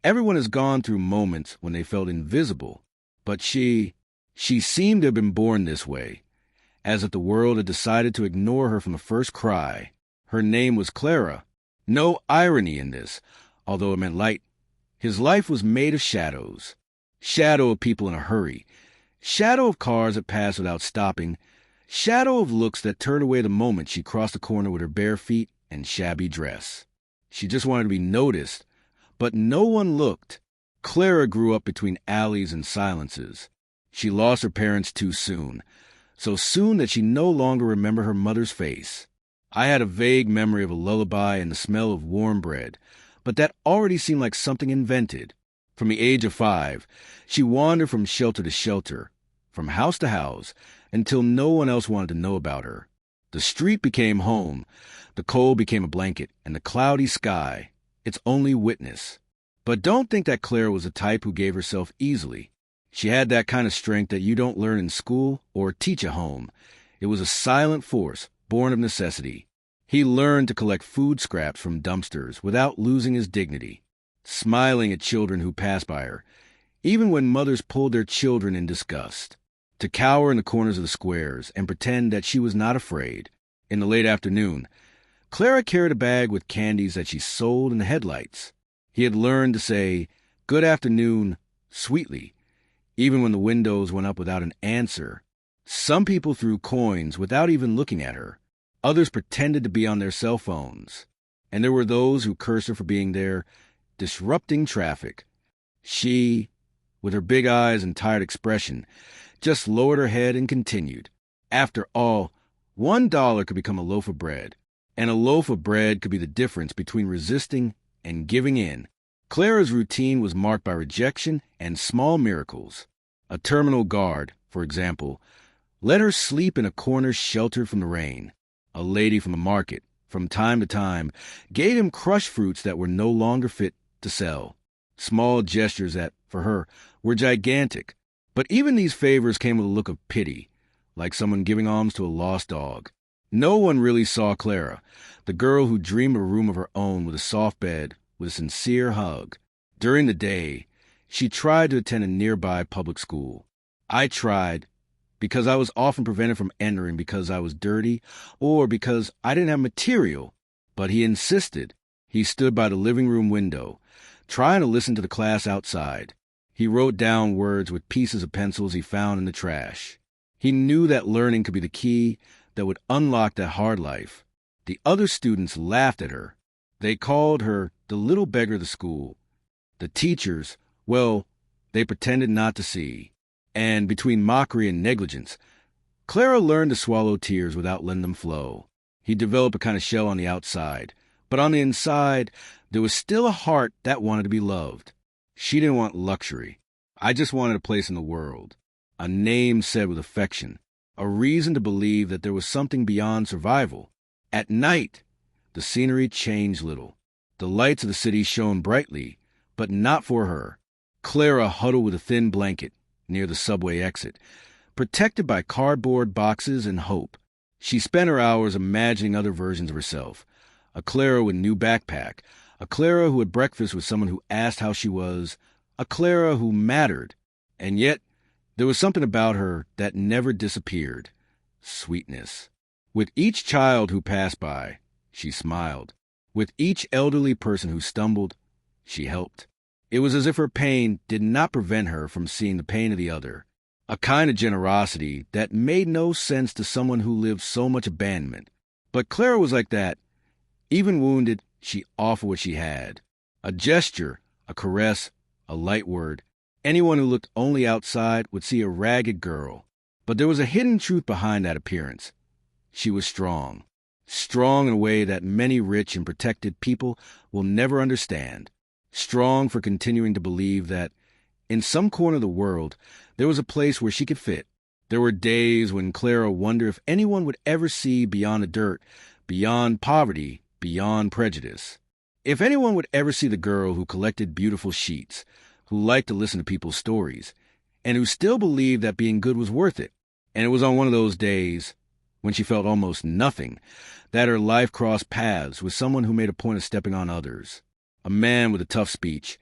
Everyone has gone through moments when they felt invisible, but she seemed to have been born this way, as if the world had decided to ignore her from the first cry. Her name was Clara. No irony in this, although it meant light. His life was made of shadows. Shadow of people in a hurry. Shadow of cars that passed without stopping. Shadow of looks that turned away the moment she crossed the corner with her bare feet and shabby dress. She just wanted to be noticed, but no one looked. Clara grew up between alleys and silences. She lost her parents too soon, so soon that she no longer remembered her mother's face. I had a vague memory of a lullaby and the smell of warm bread, but that already seemed like something invented. From the age of 5, she wandered from shelter to shelter, from house to house, until no one else wanted to know about her. The street became home, the cold became a blanket, and the cloudy sky its only witness. But don't think that Clara was the type who gave herself easily. She had that kind of strength that you don't learn in school or teach at home. It was a silent force, born of necessity. He learned to collect food scraps from dumpsters without losing his dignity, smiling at children who passed by her, even when mothers pulled their children in disgust, to cower in the corners of the squares and pretend that she was not afraid. In the late afternoon, Clara carried a bag with candies that she sold in the headlights. He had learned to say, "Good afternoon," sweetly, even when the windows went up without an answer. Some people threw coins without even looking at her. Others pretended to be on their cell phones. And there were those who cursed her for being there, disrupting traffic. She, with her big eyes and tired expression, just lowered her head and continued. After all, $1 could become a loaf of bread, and a loaf of bread could be the difference between resisting and giving in. Clara's routine was marked by rejection and small miracles. A terminal guard, for example, let her sleep in a corner sheltered from the rain. A lady from the market, from time to time, gave him crushed fruits that were no longer fit to sell. Small gestures that, for her, were gigantic. But even these favors came with a look of pity, like someone giving alms to a lost dog. No one really saw Clara, the girl who dreamed of a room of her own with a soft bed, with a sincere hug. During the day, she tried to attend a nearby public school. I tried, because I was often prevented from entering because I was dirty or because I didn't have material. But he insisted. He stood by the living room window, trying to listen to the class outside. He wrote down words with pieces of pencils he found in the trash. He knew that learning could be the key that would unlock that hard life. The other students laughed at her. They called her the little beggar of the school. The teachers, well, they pretended not to see. And between mockery and negligence, Clara learned to swallow tears without letting them flow. He developed a kind of shell on the outside, but on the inside, there was still a heart that wanted to be loved. She didn't want luxury. I just wanted a place in the world, a name said with affection, a reason to believe that there was something beyond survival. At night, the scenery changed little. The lights of the city shone brightly, but not for her. Clara huddled with a thin blanket near the subway exit, protected by cardboard boxes and hope. She spent her hours imagining other versions of herself. A Clara with a new backpack, a Clara who had breakfast with someone who asked how she was, a Clara who mattered. And yet, there was something about her that never disappeared. Sweetness. With each child who passed by, she smiled. With each elderly person who stumbled, she helped. It was as if her pain did not prevent her from seeing the pain of the other, a kind of generosity that made no sense to someone who lived so much abandonment. But Clara was like that. Even wounded, she offered what she had. A gesture, a caress, a light word. Anyone who looked only outside would see a ragged girl. But there was a hidden truth behind that appearance. She was strong. Strong in a way that many rich and protected people will never understand. Strong for continuing to believe that, in some corner of the world, there was a place where she could fit. There were days when Clara wondered if anyone would ever see beyond the dirt, beyond poverty, beyond prejudice. If anyone would ever see the girl who collected beautiful sheets, who liked to listen to people's stories, and who still believed that being good was worth it. And it was on one of those days, when she felt almost nothing, that her life crossed paths with someone who made a point of stepping on others. A man with a tough speech,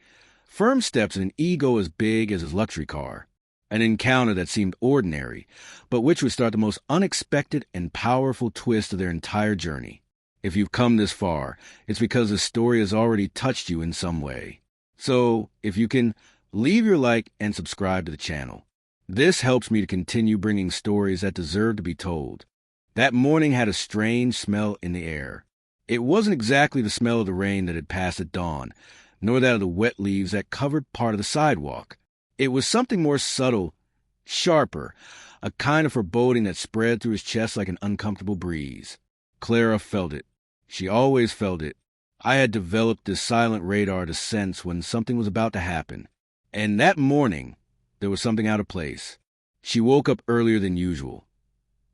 Firm steps and an ego as big as his luxury car. An encounter that seemed ordinary, but which would start the most unexpected and powerful twist of their entire journey. If you've come this far, it's because the story has already touched you in some way. So, if you can, leave your like and subscribe to the channel. This helps me to continue bringing stories that deserve to be told. That morning had a strange smell in the air. It wasn't exactly the smell of the rain that had passed at dawn, nor that of the wet leaves that covered part of the sidewalk. It was something more subtle, sharper, a kind of foreboding that spread through his chest like an uncomfortable breeze. Clara felt it. She always felt it. I had developed this silent radar to sense when something was about to happen. And that morning, there was something out of place. She woke up earlier than usual,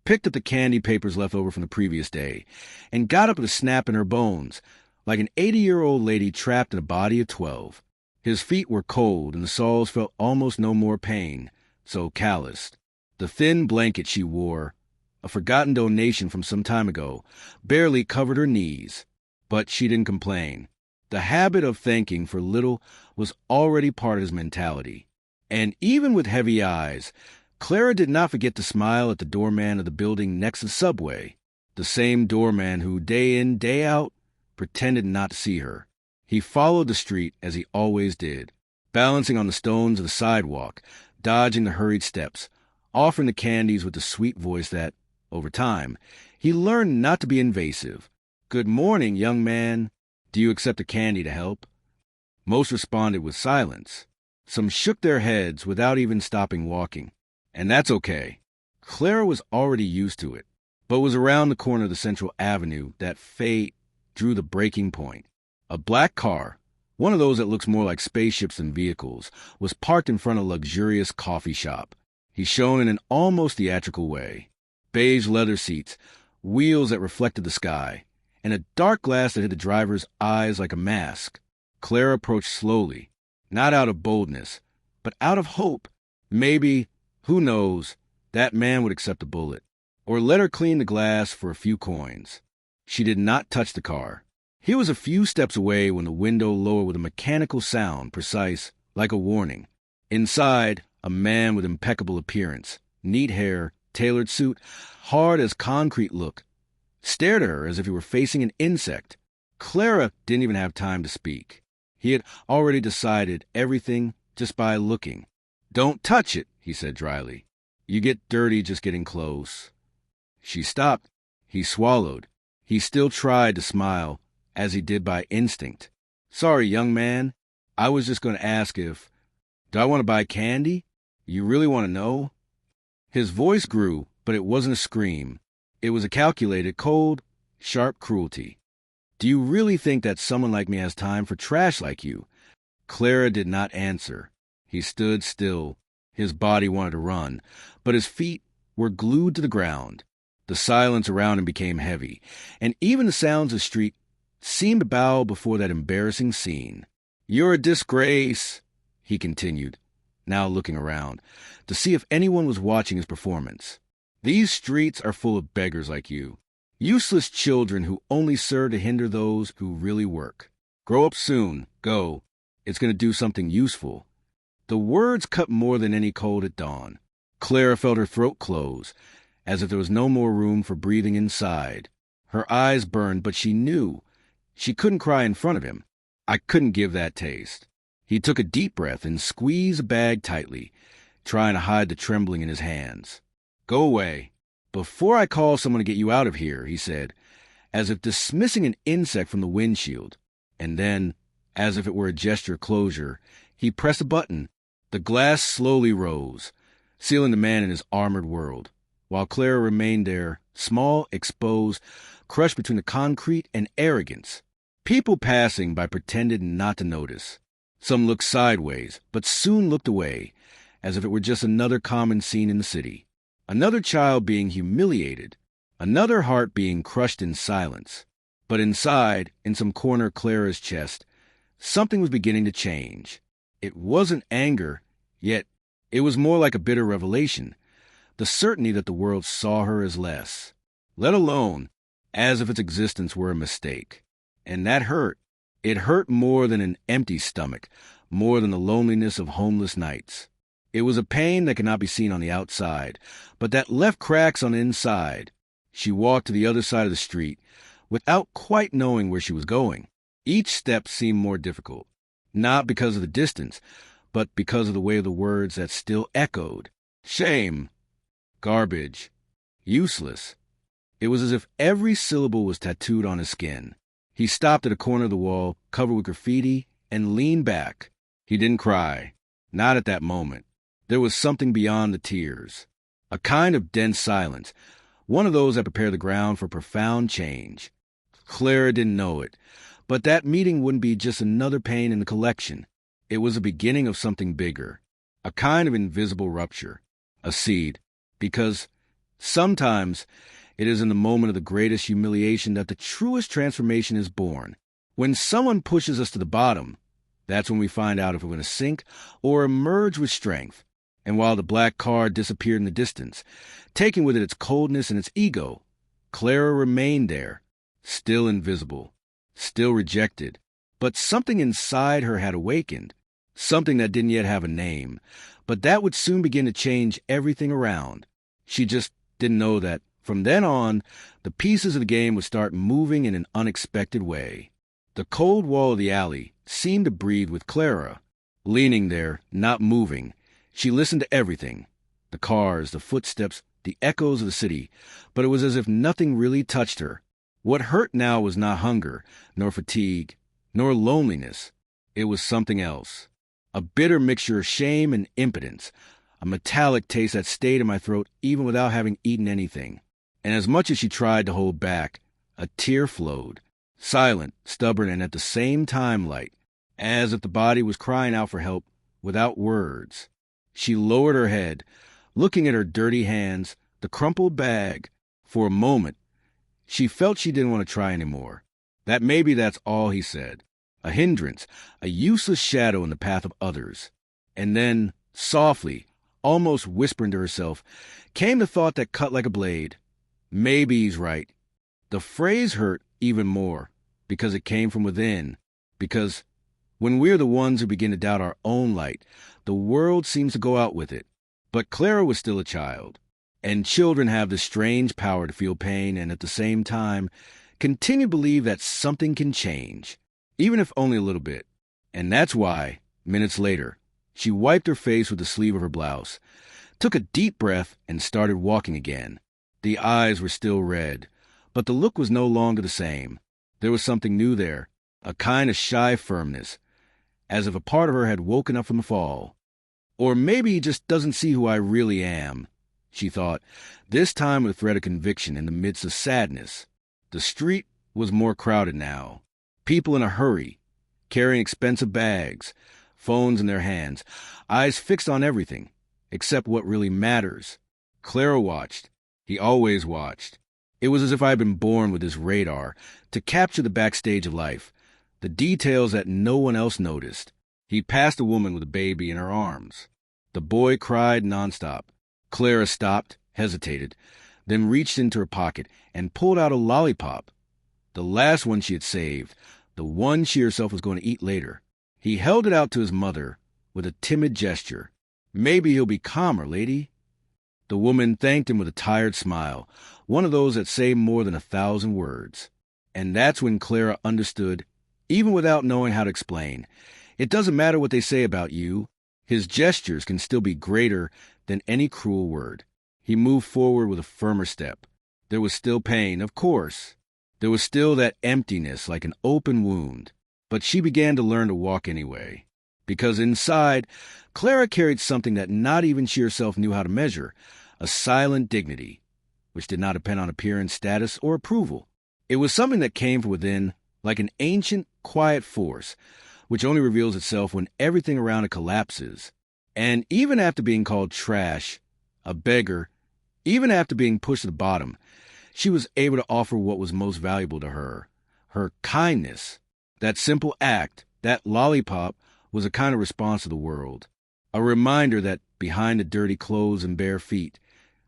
picked up the candy papers left over from the previous day, and got up with a snap in her bones, like an 80-year-old lady trapped in a body of 12. His feet were cold, and the soles felt almost no more pain, so calloused. The thin blanket she wore, a forgotten donation from some time ago, barely covered her knees. But she didn't complain. The habit of thanking for little was already part of his mentality. And even with heavy eyes, Clara did not forget to smile at the doorman of the building next to the subway, the same doorman who, day in, day out, pretended not to see her. He followed the street as he always did, balancing on the stones of the sidewalk, dodging the hurried steps, offering the candies with the sweet voice that, over time, he learned not to be invasive. "Good morning, young man. Do you accept a candy to help?" Most responded with silence. Some shook their heads without even stopping walking. And that's okay. Clara was already used to it, but was around the corner of the Central Avenue that fate drew the breaking point. A black car, one of those that looks more like spaceships than vehicles, was parked in front of a luxurious coffee shop. He shone in an almost theatrical way. Beige leather seats, wheels that reflected the sky, and a dark glass that hid the driver's eyes like a mask. Clara approached slowly, not out of boldness, but out of hope. Maybe, who knows, that man would accept a bullet, or let her clean the glass for a few coins. She did not touch the car. He was a few steps away when the window lowered with a mechanical sound, precise, like a warning. Inside, a man with impeccable appearance, neat hair, tailored suit, hard as concrete look, stared at her as if he were facing an insect. Clara didn't even have time to speak. He had already decided everything just by looking. "Don't touch it," he said dryly. "You get dirty just getting close." She stopped. He swallowed. He still tried to smile, as he did by instinct. "Sorry, young man. I was just going to ask if... Do I want to buy candy? You really want to know?" His voice grew, but it wasn't a scream. It was a calculated, cold, sharp cruelty. "Do you really think that someone like me has time for trash like you?" Clara did not answer. He stood still. His body wanted to run, but his feet were glued to the ground. The silence around him became heavy, and even the sounds of the street seemed to bow before that embarrassing scene. "You're a disgrace," he continued, now looking around, to see if anyone was watching his performance. "These streets are full of beggars like you, useless children who only serve to hinder those who really work. Grow up soon. Go. It's going to do something useful." The words cut more than any cold at dawn. Clara felt her throat close, as if there was no more room for breathing inside. Her eyes burned, but she knew she couldn't cry in front of him. I couldn't give that taste. He took a deep breath and squeezed the bag tightly, trying to hide the trembling in his hands. "Go away. Before I call someone to get you out of here," he said, as if dismissing an insect from the windshield. And then, as if it were a gesture of closure, he pressed a button. The glass slowly rose, sealing the man in his armored world, while Clara remained there, small, exposed, crushed between the concrete and arrogance. People passing by pretended not to notice. Some looked sideways, but soon looked away, as if it were just another common scene in the city. Another child being humiliated, another heart being crushed in silence. But inside, in some corner of Clara's chest, something was beginning to change. It wasn't anger, yet it was more like a bitter revelation, the certainty that the world saw her as less, let alone as if its existence were a mistake. And that hurt. It hurt more than an empty stomach, more than the loneliness of homeless nights. It was a pain that could not be seen on the outside, but that left cracks on the inside. She walked to the other side of the street without quite knowing where she was going. Each step seemed more difficult, not because of the distance, but because of the way of the words that still echoed. Shame, garbage, useless. It was as if every syllable was tattooed on his skin. He stopped at a corner of the wall covered with graffiti and leaned back. He didn't cry, not at that moment. There was something beyond the tears, a kind of dense silence, one of those that prepare the ground for profound change. Clara didn't know it, but that meeting wouldn't be just another pain in the collection. It was the beginning of something bigger, a kind of invisible rupture, a seed, because sometimes it is in the moment of the greatest humiliation that the truest transformation is born. When someone pushes us to the bottom, that's when we find out if we're going to sink or emerge with strength. And while the black car disappeared in the distance, taking with it its coldness and its ego, Clara remained there, still invisible, still rejected. But something inside her had awakened, something that didn't yet have a name, but that would soon begin to change everything around. She just didn't know that from then on, the pieces of the game would start moving in an unexpected way. The cold wall of the alley seemed to breathe with Clara. Leaning there, not moving, she listened to everything, the cars, the footsteps, the echoes of the city, but it was as if nothing really touched her. What hurt now was not hunger, nor fatigue, nor loneliness. It was something else, a bitter mixture of shame and impotence, a metallic taste that stayed in my throat even without having eaten anything. And as much as she tried to hold back, a tear flowed, silent, stubborn, and at the same time light, as if the body was crying out for help without words. She lowered her head, looking at her dirty hands, the crumpled bag. For a moment, she felt she didn't want to try anymore. That maybe that's all he said. A hindrance, a useless shadow in the path of others. And then, softly, almost whispering to herself, came the thought that cut like a blade. Maybe he's right. The phrase hurt even more, because it came from within, because when we're the ones who begin to doubt our own light, the world seems to go out with it. But Clara was still a child, and children have this strange power to feel pain and at the same time continue to believe that something can change, even if only a little bit. And that's why, minutes later, she wiped her face with the sleeve of her blouse, took a deep breath, and started walking again. The eyes were still red, but the look was no longer the same. There was something new there, a kind of shy firmness, as if a part of her had woken up from the fall. Or maybe he just doesn't see who I really am, she thought, this time with a thread of conviction in the midst of sadness. The street was more crowded now. People in a hurry, carrying expensive bags, phones in their hands, eyes fixed on everything, except what really matters. Clara watched. He always watched. It was as if I had been born with this radar to capture the backstage of life, the details that no one else noticed. He passed a woman with a baby in her arms. The boy cried nonstop. Clara stopped, hesitated, then reached into her pocket and pulled out a lollipop, the last one she had saved, the one she herself was going to eat later. He held it out to his mother with a timid gesture. Maybe he'll be calmer, lady. The woman thanked him with a tired smile, one of those that say more than 1,000 words. And that's when Clara understood, even without knowing how to explain. It doesn't matter what they say about you. His gestures can still be greater than any cruel word. He moved forward with a firmer step. There was still pain, of course. There was still that emptiness like an open wound. But she began to learn to walk anyway. Because inside, Clara carried something that not even she herself knew how to measure, a silent dignity, which did not depend on appearance, status, or approval. It was something that came from within, like an ancient, quiet force, which only reveals itself when everything around it collapses. And even after being called trash, a beggar, even after being pushed to the bottom, she was able to offer what was most valuable to her, her kindness. That simple act, that lollipop, was a kind of response to the world, a reminder that behind the dirty clothes and bare feet,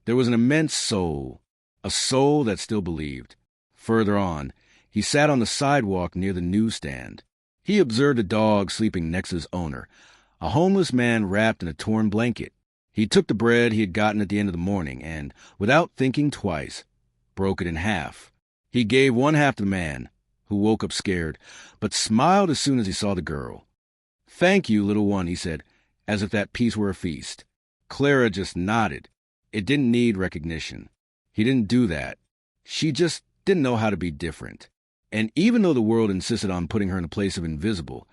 there was an immense soul, a soul that still believed. Further on, he sat on the sidewalk near the newsstand. He observed a dog sleeping next to his owner, a homeless man wrapped in a torn blanket. He took the bread he had gotten at the end of the morning and, without thinking twice, broke it in half. He gave one half to the man, who woke up scared, but smiled as soon as he saw the girl. "Thank you, little one," he said, as if that piece were a feast. Clara just nodded. It didn't need recognition. He didn't do that. She just didn't know how to be different. And even though the world insisted on putting her in a place of invisible,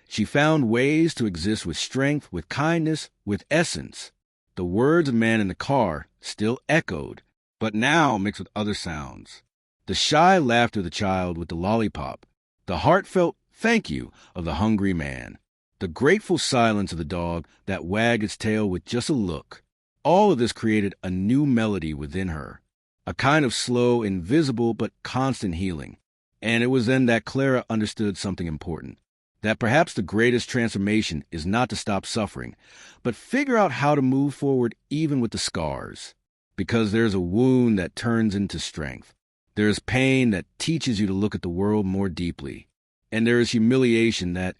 she found ways to exist with strength, with kindness, with essence. The words of man in the car still echoed, but now mixed with other sounds. The shy laughter of the child with the lollipop, the heartfelt thank you of the hungry man, the grateful silence of the dog that wagged its tail with just a look. All of this created a new melody within her, a kind of slow, invisible, but constant healing. And it was then that Clara understood something important, that perhaps the greatest transformation is not to stop suffering, but figure out how to move forward even with the scars. Because there's a wound that turns into strength. There is pain that teaches you to look at the world more deeply. And there is humiliation that,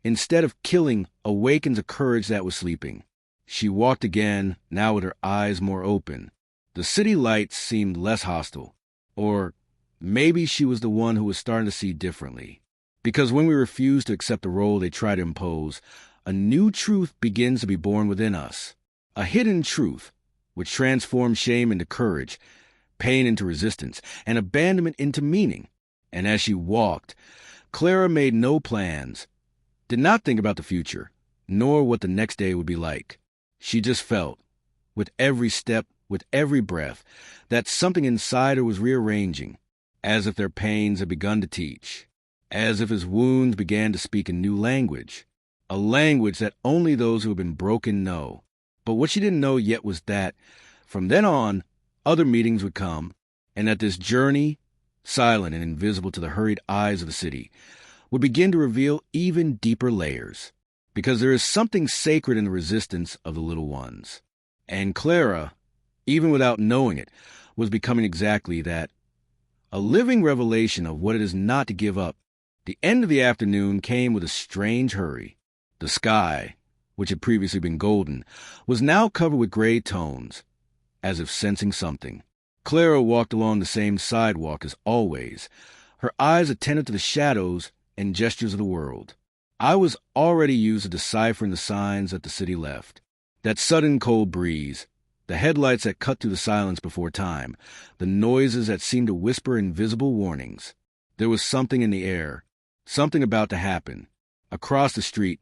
instead of killing, awakens a courage that was sleeping. She walked again, now with her eyes more open. The city lights seemed less hostile. Or maybe she was the one who was starting to see differently. Because when we refuse to accept the role they try to impose, a new truth begins to be born within us. A hidden truth, which transforms shame into courage, pain into resistance, and abandonment into meaning. And as she walked, Clara made no plans, did not think about the future, nor what the next day would be like. She just felt, with every step, with every breath, that something inside her was rearranging, as if their pains had begun to teach, as if his wounds began to speak a new language, a language that only those who have been broken know. But what she didn't know yet was that, from then on, other meetings would come, and that this journey, silent and invisible to the hurried eyes of the city, would begin to reveal even deeper layers, because there is something sacred in the resistance of the little ones. And Clara, even without knowing it, was becoming exactly that, a living revelation of what it is not to give up. The end of the afternoon came with a strange hurry. The sky, which had previously been golden, was now covered with gray tones, as if sensing something. Clara walked along the same sidewalk as always, her eyes attentive to the shadows and gestures of the world. I was already used to deciphering the signs that the city left. That sudden cold breeze, the headlights that cut through the silence before time, the noises that seemed to whisper invisible warnings. There was something in the air, something about to happen. Across the street,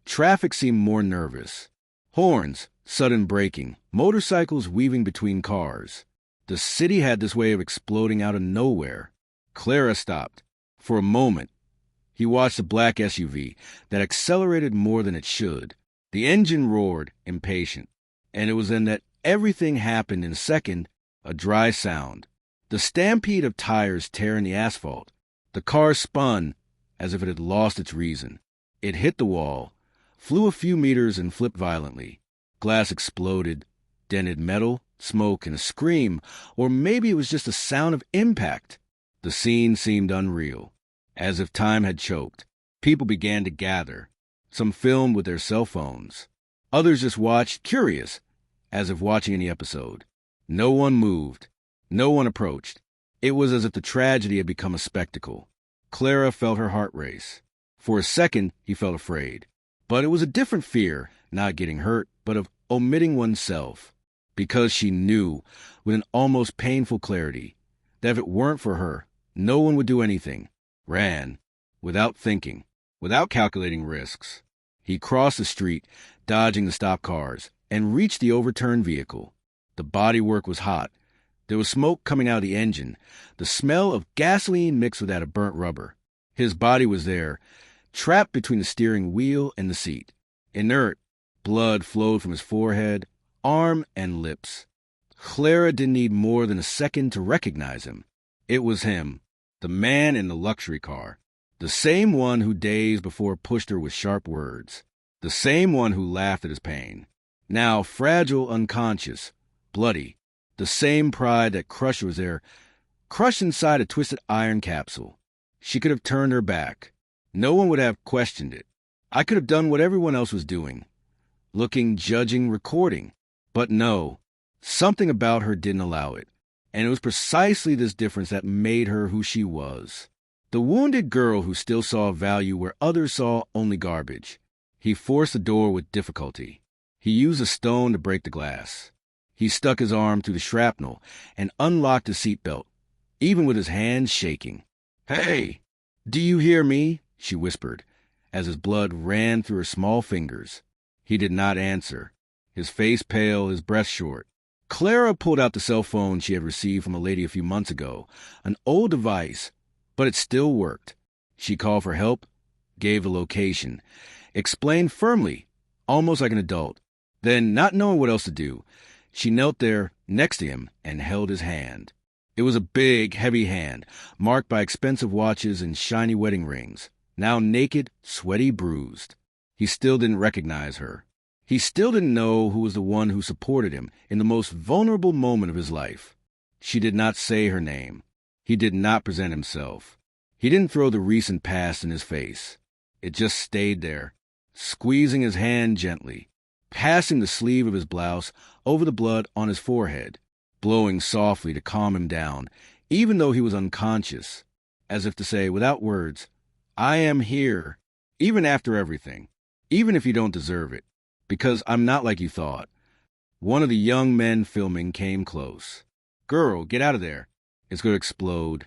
traffic seemed more nervous. Horns, sudden braking, motorcycles weaving between cars. The city had this way of exploding out of nowhere. Clara stopped. For a moment, he watched a black SUV that accelerated more than it should. The engine roared, impatient, and it was then that everything happened in a second, a dry sound. The stampede of tires tearing the asphalt. The car spun as if it had lost its reason. It hit the wall, flew a few meters and flipped violently. Glass exploded, dented metal, smoke, and a scream, or maybe it was just a sound of impact. The scene seemed unreal, as if time had choked. People began to gather. Some filmed with their cell phones. Others just watched, curious, as if watching any episode. No one moved. No one approached. It was as if the tragedy had become a spectacle. Clara felt her heart race. For a second, he felt afraid. But it was a different fear, not getting hurt, but of omitting oneself. Because she knew, with an almost painful clarity, that if it weren't for her, no one would do anything. Ran, without thinking, without calculating risks. He crossed the street, dodging the stopped cars, and reached the overturned vehicle. The bodywork was hot. There was smoke coming out of the engine, the smell of gasoline mixed with that of burnt rubber. His body was there, trapped between the steering wheel and the seat. Inert, blood flowed from his forehead, arm, and lips. Clara didn't need more than a second to recognize him. It was him, the man in the luxury car, the same one who days before pushed her with sharp words, the same one who laughed at his pain. Now fragile, unconscious, bloody, the same pride that crushed her was there, crushed inside a twisted iron capsule. She could have turned her back, No one would have questioned it. I could have done what everyone else was doing. Looking, judging, recording. But no, something about her didn't allow it. And it was precisely this difference that made her who she was. The wounded girl who still saw value where others saw only garbage. He forced the door with difficulty. He used a stone to break the glass. He stuck his arm through the shrapnel and unlocked his seatbelt, even with his hands shaking. "Hey, do you hear me?" she whispered, as his blood ran through her small fingers. He did not answer, his face pale, his breath short. Clara pulled out the cell phone she had received from a lady a few months ago, an old device, but it still worked. She called for help, gave the location, explained firmly, almost like an adult. Then, not knowing what else to do, she knelt there next to him and held his hand. It was a big, heavy hand, marked by expensive watches and shiny wedding rings, now naked, sweaty, bruised. He still didn't recognize her. He still didn't know who was the one who supported him in the most vulnerable moment of his life. She did not say her name. He did not present himself. He didn't throw the recent past in his face. It just stayed there, squeezing his hand gently, passing the sleeve of his blouse over the blood on his forehead, blowing softly to calm him down, even though he was unconscious, as if to say, without words, "I am here, even after everything, even if you don't deserve it, because I'm not like you thought." One of the young men filming came close. "Girl, get out of there. It's going to explode."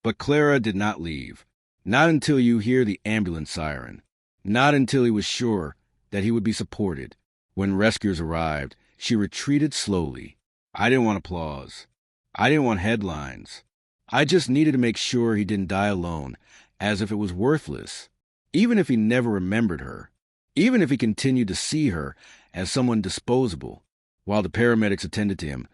But Clara did not leave. Not until you hear the ambulance siren. Not until he was sure that he would be supported. When rescuers arrived, she retreated slowly. "I didn't want applause. I didn't want headlines. I just needed to make sure he didn't die alone, as if it was worthless. Even if he never remembered her. Even if he continued to see her as someone disposable." While the paramedics attended to him,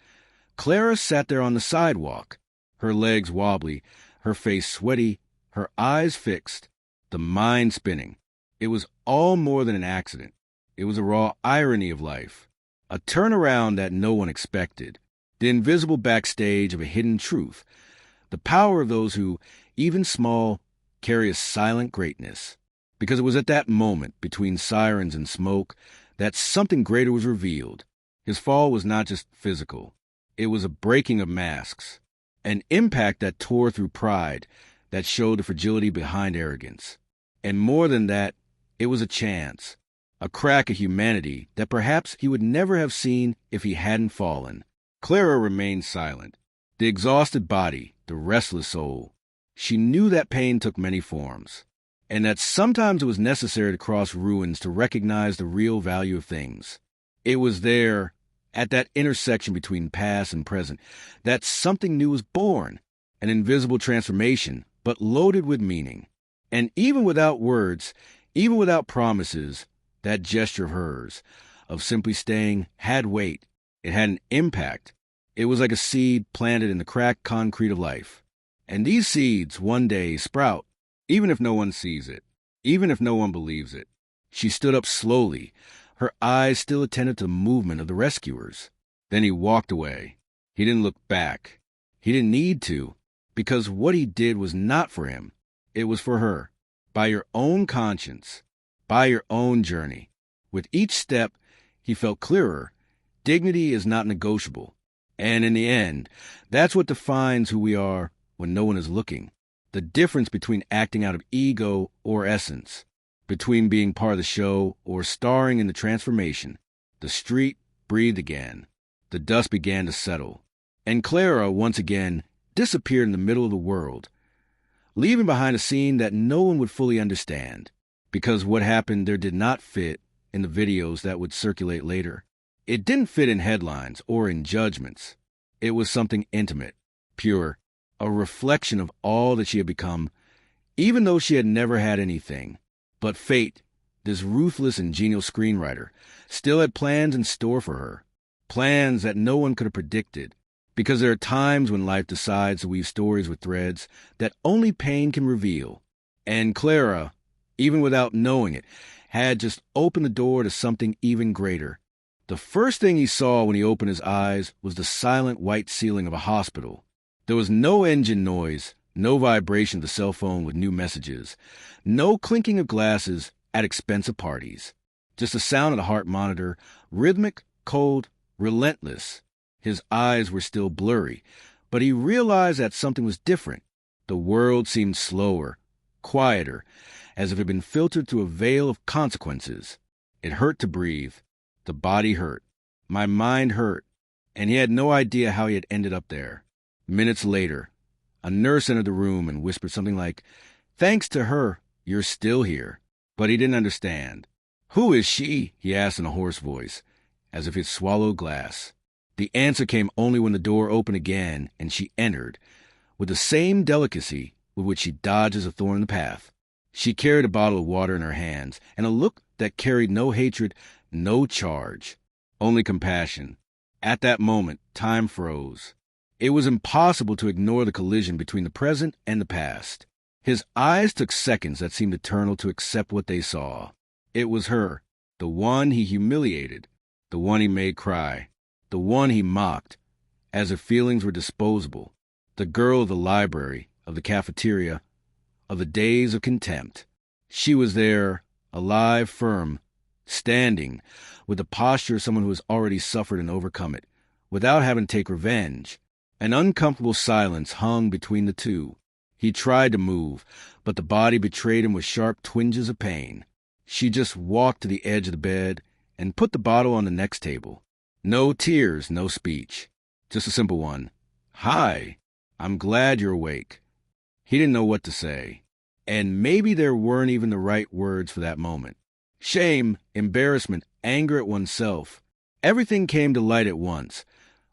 Clara sat there on the sidewalk, her legs wobbly, her face sweaty, her eyes fixed, the mind spinning. It was all more than an accident. It was a raw irony of life, a turnaround that no one expected, the invisible backstage of a hidden truth, the power of those who, even small, carry a silent greatness. Because it was at that moment, between sirens and smoke, that something greater was revealed. His fall was not just physical. It was a breaking of masks, an impact that tore through pride, that showed the fragility behind arrogance. And more than that, it was a chance, a crack of humanity that perhaps he would never have seen if he hadn't fallen. Clara remained silent. The exhausted body, the restless soul. She knew that pain took many forms, and that sometimes it was necessary to cross ruins to recognize the real value of things. It was there, at that intersection between past and present, that something new was born, an invisible transformation, but loaded with meaning. And even without words, even without promises, that gesture of hers, of simply staying, had weight. It had an impact. It was like a seed planted in the cracked concrete of life. And these seeds one day sprout, even if no one sees it, even if no one believes it. She stood up slowly, her eyes still attentive to the movement of the rescuers. Then he walked away. He didn't look back. He didn't need to, because what he did was not for him. It was for her. By your own conscience, by your own journey. With each step, he felt clearer. Dignity is not negotiable. And in the end, that's what defines who we are when no one is looking. The difference between acting out of ego or essence, between being part of the show or starring in the transformation. The street breathed again. The dust began to settle. And Clara, once again, disappeared in the middle of the world, leaving behind a scene that no one would fully understand, because what happened there did not fit in the videos that would circulate later. It didn't fit in headlines or in judgments. It was something intimate, pure, a reflection of all that she had become, even though she had never had anything. But fate, this ruthless and genial screenwriter, still had plans in store for her, plans that no one could have predicted, because there are times when life decides to weave stories with threads that only pain can reveal. And Clara, even without knowing it, had just opened the door to something even greater. The first thing he saw when he opened his eyes was the silent white ceiling of a hospital. There was no engine noise, No vibration of the cell phone with new messages. No clinking of glasses at expensive parties. Just the sound of the heart monitor, rhythmic, cold, relentless. His eyes were still blurry, but he realized that something was different. The world seemed slower, quieter, as if it had been filtered through a veil of consequences. It hurt to breathe. The body hurt. My mind hurt. And he had no idea how he had ended up there. Minutes later, a nurse entered the room and whispered something like, "Thanks to her, you're still here." But he didn't understand. "Who is she?" he asked in a hoarse voice, as if he had swallowed glass. The answer came only when the door opened again and she entered, with the same delicacy with which she dodges a thorn in the path. She carried a bottle of water in her hands, and a look that carried no hatred, no charge, only compassion. At that moment, time froze. It was impossible to ignore the collision between the present and the past. His eyes took seconds that seemed eternal to accept what they saw. It was her, the one he humiliated, the one he made cry, the one he mocked, as if feelings were disposable, the girl of the library, of the cafeteria, of the days of contempt. She was there, alive, firm, standing, with the posture of someone who has already suffered and overcome it, without having to take revenge. An uncomfortable silence hung between the two. He tried to move, but the body betrayed him with sharp twinges of pain. She just walked to the edge of the bed and put the bottle on the next table. No tears, no speech. Just a simple one. "Hi, I'm glad you're awake." He didn't know what to say. And maybe there weren't even the right words for that moment. Shame, embarrassment, anger at oneself. Everything came to light at once,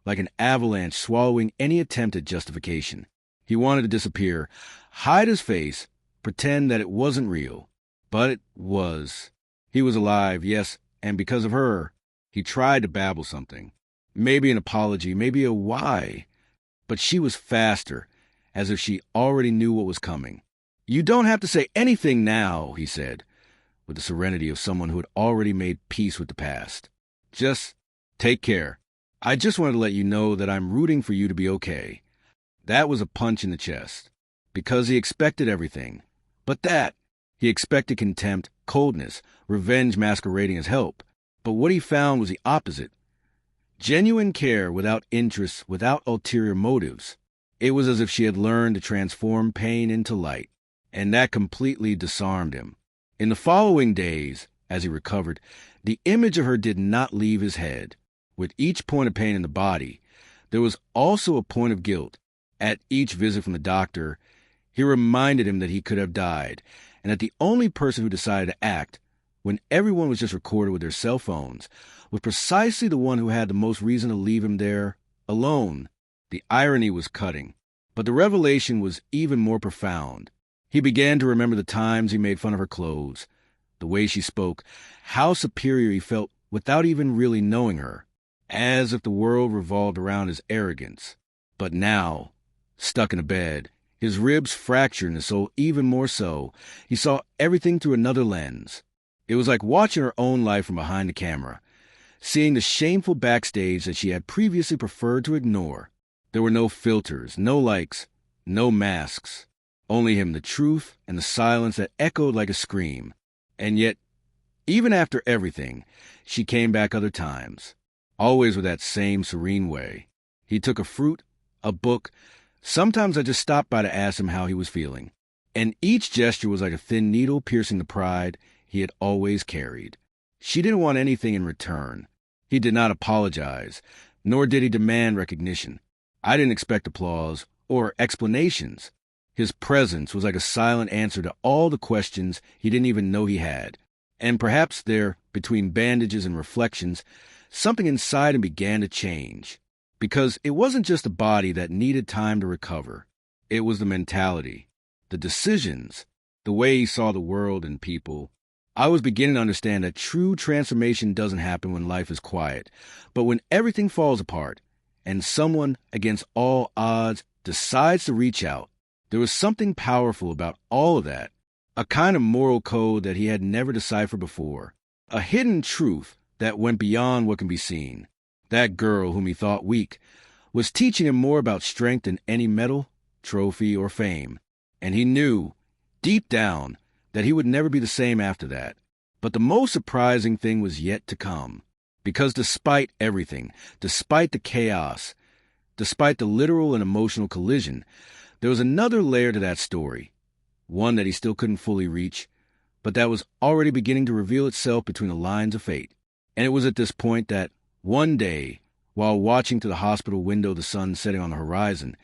like an avalanche swallowing any attempt at justification. He wanted to disappear, hide his face, pretend that it wasn't real. But it was. He was alive, yes, and because of her. He tried to babble something. Maybe an apology, maybe a why. But she was faster, as if she already knew what was coming. "You don't have to say anything now," he said, with the serenity of someone who had already made peace with the past. "Just take care. I just wanted to let you know that I'm rooting for you to be okay." That was a punch in the chest, because he expected everything. But he expected contempt, coldness, revenge masquerading as help. But what he found was the opposite. Genuine care without interest, without ulterior motives. It was as if she had learned to transform pain into light, and that completely disarmed him. In the following days, as he recovered, the image of her did not leave his head. With each point of pain in the body, there was also a point of guilt. At each visit from the doctor, he reminded him that he could have died, and that the only person who decided to act, when everyone was just recorded with their cell phones, was precisely the one who had the most reason to leave him there, alone. The irony was cutting, but the revelation was even more profound. He began to remember the times he made fun of her clothes, the way she spoke, how superior he felt without even really knowing her, as if the world revolved around his arrogance. But now, stuck in a bed, his ribs fractured and his soul even more so, he saw everything through another lens. It was like watching her own life from behind the camera, seeing the shameful backstage that she had previously preferred to ignore. There were no filters, no likes, no masks. Only him, the truth, and the silence that echoed like a scream. And yet, even after everything, she came back other times, always with that same serene way. He took a fruit, a book. Sometimes I just stopped by to ask him how he was feeling. And each gesture was like a thin needle piercing the pride he had always carried. She didn't want anything in return. He did not apologize, nor did he demand recognition. I didn't expect applause or explanations. His presence was like a silent answer to all the questions he didn't even know he had. And perhaps there, between bandages and reflections, something inside him began to change. Because it wasn't just a body that needed time to recover. It was the mentality, the decisions, the way he saw the world and people. I was beginning to understand that true transformation doesn't happen when life is quiet, but when everything falls apart, and someone, against all odds, decides to reach out. There was something powerful about all of that, a kind of moral code that he had never deciphered before, a hidden truth that went beyond what can be seen. That girl, whom he thought weak, was teaching him more about strength than any medal, trophy, or fame. And he knew, deep down, that he would never be the same after that. But the most surprising thing was yet to come. Because despite everything, despite the chaos, despite the literal and emotional collision, there was another layer to that story, one that he still couldn't fully reach, but that was already beginning to reveal itself between the lines of fate. And it was at this point that, one day, while watching through the hospital window the sun setting on the horizon,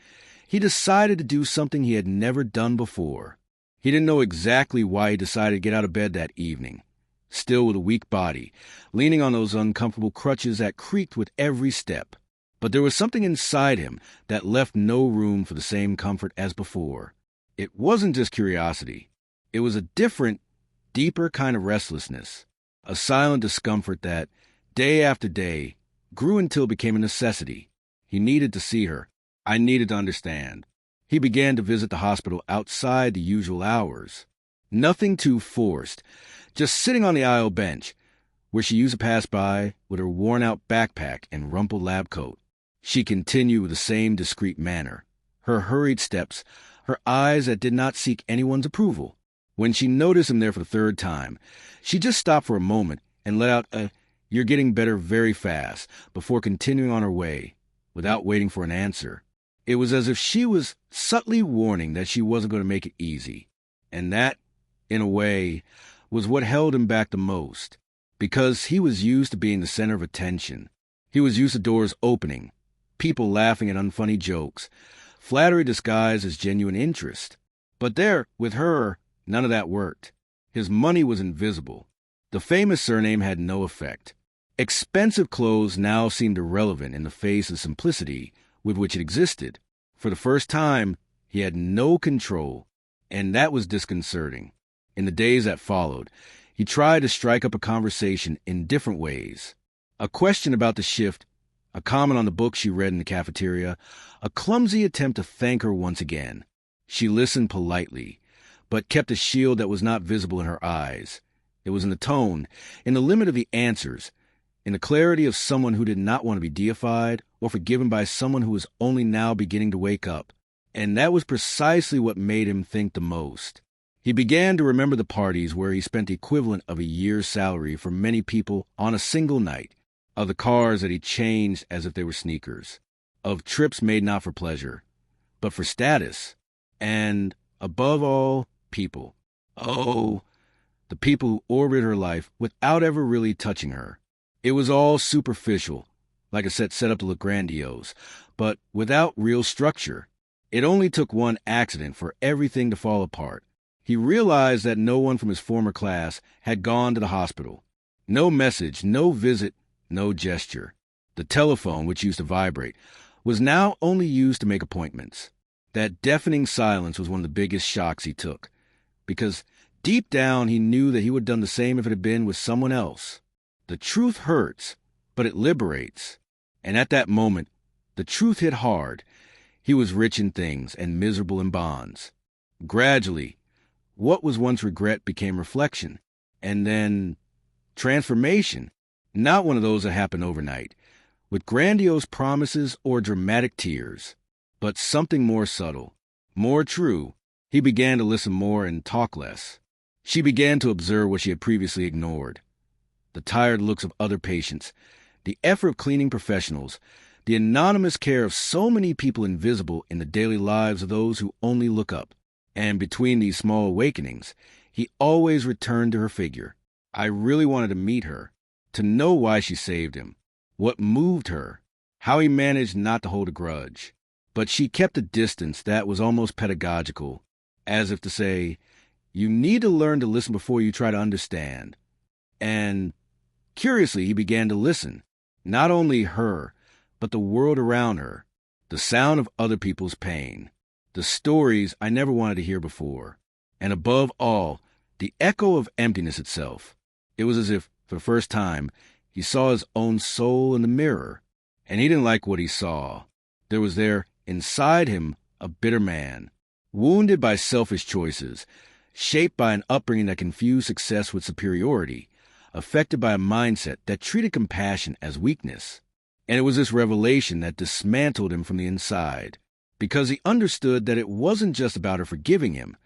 he decided to do something he had never done before. He didn't know exactly why he decided to get out of bed that evening, still with a weak body, leaning on those uncomfortable crutches that creaked with every step. But there was something inside him that left no room for the same comfort as before. It wasn't just curiosity. It was a different, deeper kind of restlessness, a silent discomfort that, day after day, grew until it became a necessity. He needed to see her. I needed to understand. He began to visit the hospital outside the usual hours. Nothing too forced, just sitting on the aisle bench, where she used to pass by with her worn-out backpack and rumpled lab coat. She continued with the same discreet manner, her hurried steps, her eyes that did not seek anyone's approval. When she noticed him there for the third time, she just stopped for a moment and let out a, "You're getting better very fast," before continuing on her way, without waiting for an answer. It was as if she was subtly warning that she wasn't going to make it easy. And that, in a way, was what held him back the most, because he was used to being the center of attention. He was used to doors opening, people laughing at unfunny jokes, flattery disguised as genuine interest. But there, with her, none of that worked. His money was invisible. The famous surname had no effect. Expensive clothes now seemed irrelevant in the face of simplicity with which it existed. For the first time, he had no control, and that was disconcerting. In the days that followed, he tried to strike up a conversation in different ways. A question about the shift, a comment on the book she read in the cafeteria, a clumsy attempt to thank her once again. She listened politely, but kept a shield that was not visible in her eyes. It was in the tone, in the limit of the answers, in the clarity of someone who did not want to be deified or forgiven by someone who was only now beginning to wake up. And that was precisely what made him think the most. He began to remember the parties where he spent the equivalent of a year's salary for many people on a single night, of the cars that he changed as if they were sneakers, of trips made not for pleasure, but for status, and, above all, people. Oh, the people who orbited her life without ever really touching her. It was all superficial, like a set up to look grandiose, but without real structure. It only took one accident for everything to fall apart. He realized that no one from his former class had gone to the hospital. No message, no visit, no gesture. The telephone, which used to vibrate, was now only used to make appointments. That deafening silence was one of the biggest shocks he took, because deep down he knew that he would have done the same if it had been with someone else. The truth hurts, but it liberates. And at that moment, the truth hit hard. He was rich in things and miserable in bonds. Gradually, what was once regret became reflection, and then transformation. Not one of those that happen overnight, with grandiose promises or dramatic tears, but something more subtle, more true. He began to listen more and talk less. She began to observe what she had previously ignored. The tired looks of other patients, the effort of cleaning professionals, the anonymous care of so many people invisible in the daily lives of those who only look up. And between these small awakenings, he always returned to her figure. I really wanted to meet her, to know why she saved him, what moved her, how he managed not to hold a grudge. But she kept a distance that was almost pedagogical, as if to say, you need to learn to listen before you try to understand. And curiously, he began to listen, not only her, but the world around her, the sound of other people's pain, the stories I never wanted to hear before, and above all, the echo of emptiness itself. It was as if, for the first time, he saw his own soul in the mirror, and he didn't like what he saw. There was there, inside him, a bitter man, wounded by selfish choices, shaped by an upbringing that confused success with superiority, affected by a mindset that treated compassion as weakness. And it was this revelation that dismantled him from the inside, because he understood that it wasn't just about her forgiving him.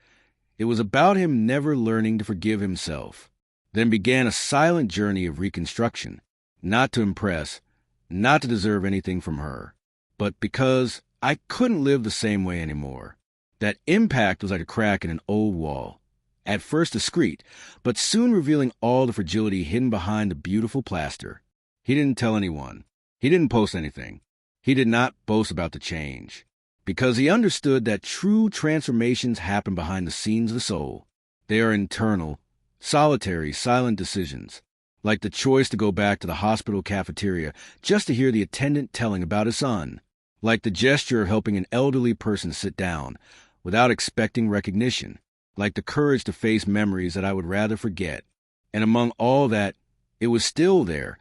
It was about him never learning to forgive himself. Then began a silent journey of reconstruction, not to impress, not to deserve anything from her, but because I couldn't live the same way anymore. That impact was like a crack in an old wall, at first discreet, but soon revealing all the fragility hidden behind the beautiful plaster. He didn't tell anyone. He didn't post anything. He did not boast about the change, because he understood that true transformations happen behind the scenes of the soul. They are internal, solitary, silent decisions, like the choice to go back to the hospital cafeteria just to hear the attendant telling about his son, like the gesture of helping an elderly person sit down without expecting recognition, like the courage to face memories that I would rather forget. And among all that, it was still there,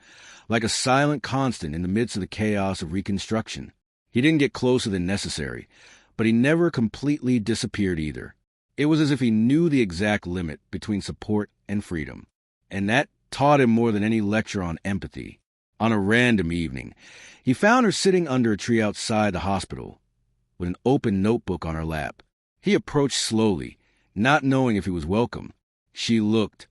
like a silent constant in the midst of the chaos of reconstruction. He didn't get closer than necessary, but he never completely disappeared either. It was as if he knew the exact limit between support and freedom, and that taught him more than any lecture on empathy. On a random evening, he found her sitting under a tree outside the hospital, with an open notebook on her lap. He approached slowly, not knowing if he was welcome. She looked,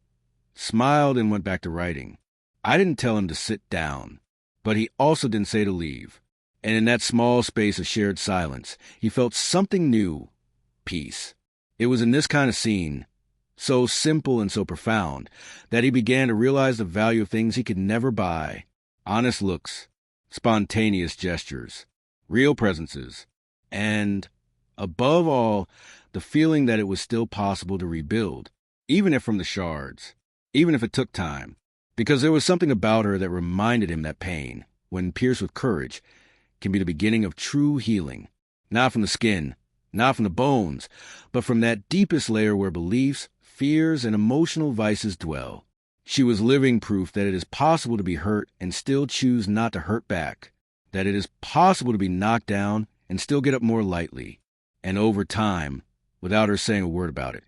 smiled, and went back to writing. I didn't tell him to sit down, but he also didn't say to leave. And in that small space of shared silence, he felt something new, peace. It was in this kind of scene, so simple and so profound, that he began to realize the value of things he could never buy. Honest looks, spontaneous gestures, real presences, and, above all, the feeling that it was still possible to rebuild, even if from the shards, even if it took time, because there was something about her that reminded him that pain, when pierced with courage, can be the beginning of true healing, not from the skin, not from the bones, but from that deepest layer where beliefs, fears, and emotional vices dwell. She was living proof that it is possible to be hurt and still choose not to hurt back, that it is possible to be knocked down and still get up more lightly. And over time, without her saying a word about it,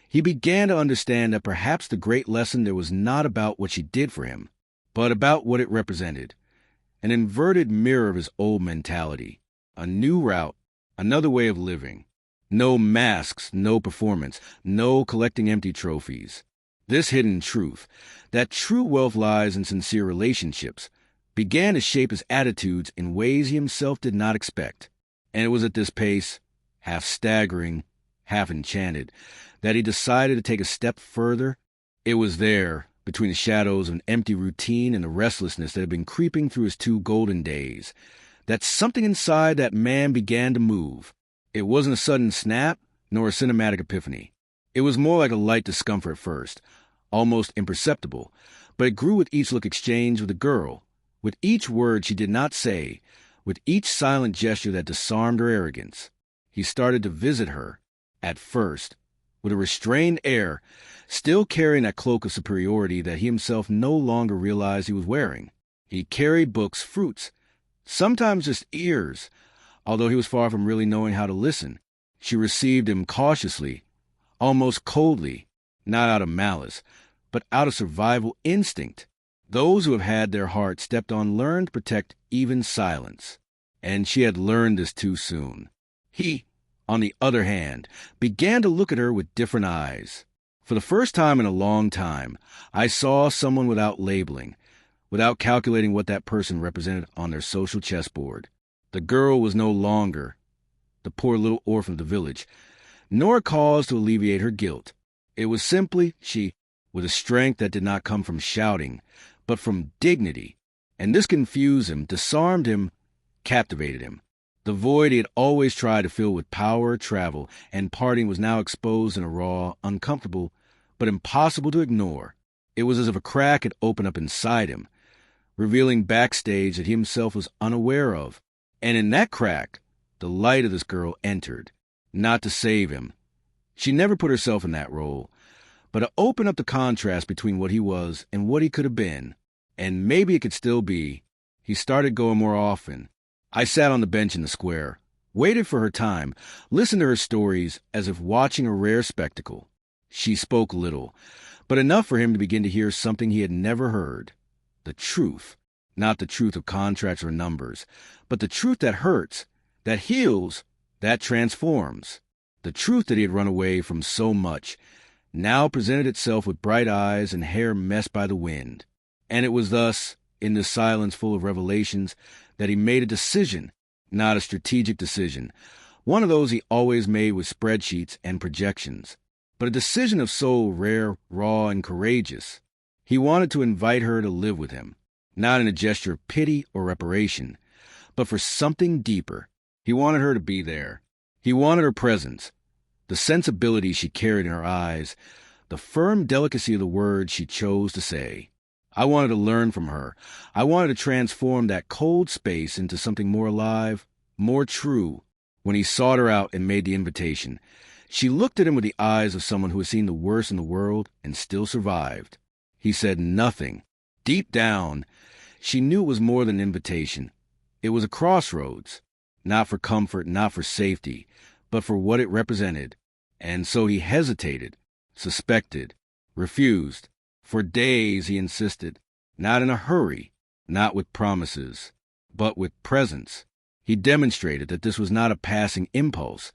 he began to understand that perhaps the great lesson there was not about what she did for him, but about what it represented. An inverted mirror of his old mentality, a new route, another way of living. No masks, no performance, no collecting empty trophies. This hidden truth, that true wealth lies in sincere relationships, began to shape his attitudes in ways he himself did not expect. And it was at this pace, half staggering, half enchanted, that he decided to take a step further. It was there, between the shadows of an empty routine and the restlessness that had been creeping through his 2 golden days, that something inside that man began to move. It wasn't a sudden snap, nor a cinematic epiphany. It was more like a light discomfort at first, almost imperceptible, but it grew with each look exchanged with the girl, with each word she did not say, with each silent gesture that disarmed her arrogance. He started to visit her, at first, with a restrained air, still carrying that cloak of superiority that he himself no longer realized he was wearing. He carried books, fruits, sometimes just ears, although he was far from really knowing how to listen. She received him cautiously, almost coldly, not out of malice, but out of survival instinct. Those who have had their hearts stepped on learn to protect even silence, and she had learned this too soon. He, on the other hand, began to look at her with different eyes. For the first time in a long time, I saw someone without labeling, without calculating what that person represented on their social chessboard. The girl was no longer the poor little orphan of the village, nor a cause to alleviate her guilt. It was simply she, with a strength that did not come from shouting, but from dignity. And this confused him, disarmed him, captivated him. The void he had always tried to fill with power, travel, and partying was now exposed in a raw, uncomfortable, but impossible to ignore. It was as if a crack had opened up inside him, revealing backstage that he himself was unaware of. And in that crack, the light of this girl entered, not to save him. She never put herself in that role, but to open up the contrast between what he was and what he could have been. And maybe it could still be. He started going more often. I sat on the bench in the square, waited for her time, listened to her stories as if watching a rare spectacle. She spoke little, but enough for him to begin to hear something he had never heard. The truth, not the truth of contracts or numbers, but the truth that hurts, that heals, That transforms. The truth that he had run away from so much now presented itself with bright eyes and hair messed by the wind. And it was thus, in this silence full of revelations, that he made a decision, not a strategic decision, one of those he always made with spreadsheets and projections, but a decision of soul rare, raw, and courageous. He wanted to invite her to live with him, not in a gesture of pity or reparation, but for something deeper. He wanted her to be there. He wanted her presence, the sensibility she carried in her eyes, the firm delicacy of the words she chose to say. I wanted to learn from her. I wanted to transform that cold space into something more alive, more true. When he sought her out and made the invitation, she looked at him with the eyes of someone who had seen the worst in the world and still survived. He said nothing. Deep down, she knew it was more than an invitation. It was a crossroads, not for comfort, not for safety, but for what it represented. And so he hesitated, suspected, refused. For days he insisted, not in a hurry, not with promises, but with presence. He demonstrated that this was not a passing impulse,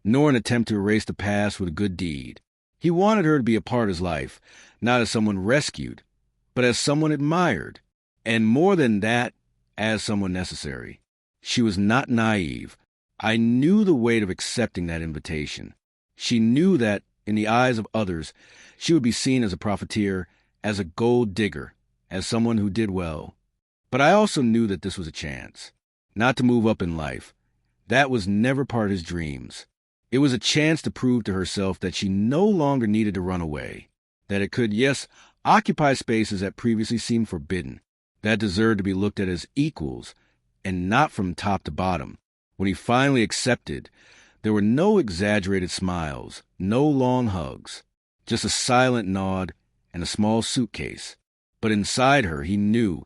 nor an attempt to erase the past with a good deed. He wanted her to be a part of his life, not as someone rescued, but as someone admired, and more than that, as someone necessary. She was not naive. I knew the weight of accepting that invitation. She knew that, in the eyes of others, she would be seen as a profiteer, as a gold digger, as someone who did well. But I also knew that this was a chance, not to move up in life. That was never part of his dreams. It was a chance to prove to herself that she no longer needed to run away, that it could, yes, occupy spaces that previously seemed forbidden, that deserved to be looked at as equals, and not from top to bottom. When he finally accepted, there were no exaggerated smiles, no long hugs, just a silent nod and a small suitcase. But inside her, he knew,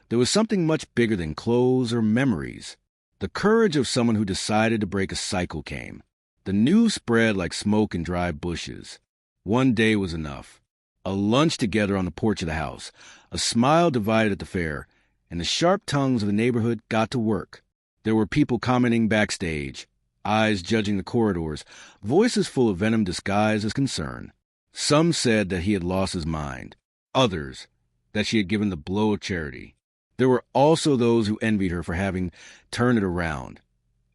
there was something much bigger than clothes or memories. The courage of someone who decided to break a cycle came. The news spread like smoke in dry bushes. One day was enough. A lunch together on the porch of the house, a smile divided at the fair, and the sharp tongues of the neighborhood got to work. There were people commenting backstage, eyes judging the corridors, voices full of venom disguised as concern. Some said that he had lost his mind, others that she had given the blow of charity. There were also those who envied her for having turned it around,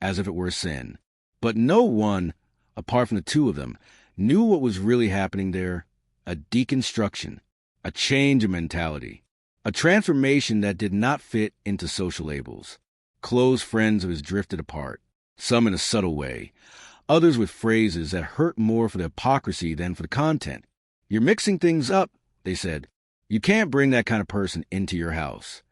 as if it were a sin. But no one, apart from the two of them, knew what was really happening there: a deconstruction, a change of mentality, a transformation that did not fit into social labels. Close friends of his drifted apart, some in a subtle way, others with phrases that hurt more for the hypocrisy than for the content. "You're mixing things up," they said. "You can't bring that kind of person into your house."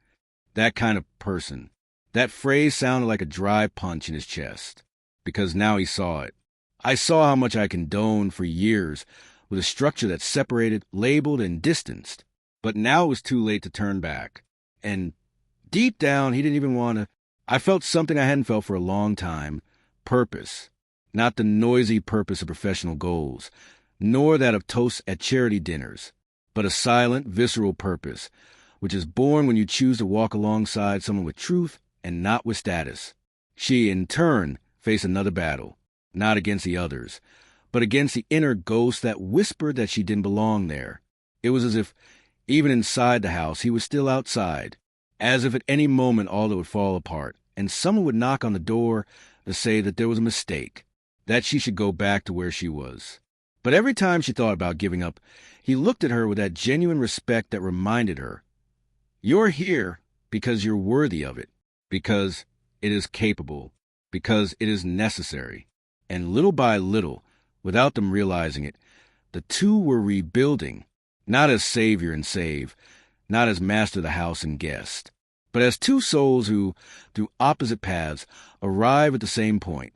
That kind of person. That phrase sounded like a dry punch in his chest, because now he saw it. I saw how much I condoned for years with a structure that separated, labeled, and distanced. But now it was too late to turn back. And deep down, he didn't even want to. I felt something I hadn't felt for a long time: purpose. Not the noisy purpose of professional goals, nor that of toasts at charity dinners, but a silent, visceral purpose, which is born when you choose to walk alongside someone with truth and not with status. She, in turn, faced another battle, not against the others, but against the inner ghost that whispered that she didn't belong there. It was as if, even inside the house, he was still outside, as if at any moment all that would fall apart, and someone would knock on the door to say that there was a mistake, that she should go back to where she was. But every time she thought about giving up, he looked at her with that genuine respect that reminded her, "You're here because you're worthy of it, because it is capable, because it is necessary." And little by little, without them realizing it, the two were rebuilding, not as savior and save, not as master of the house and guest, but as two souls who, through opposite paths, arrive at the same point,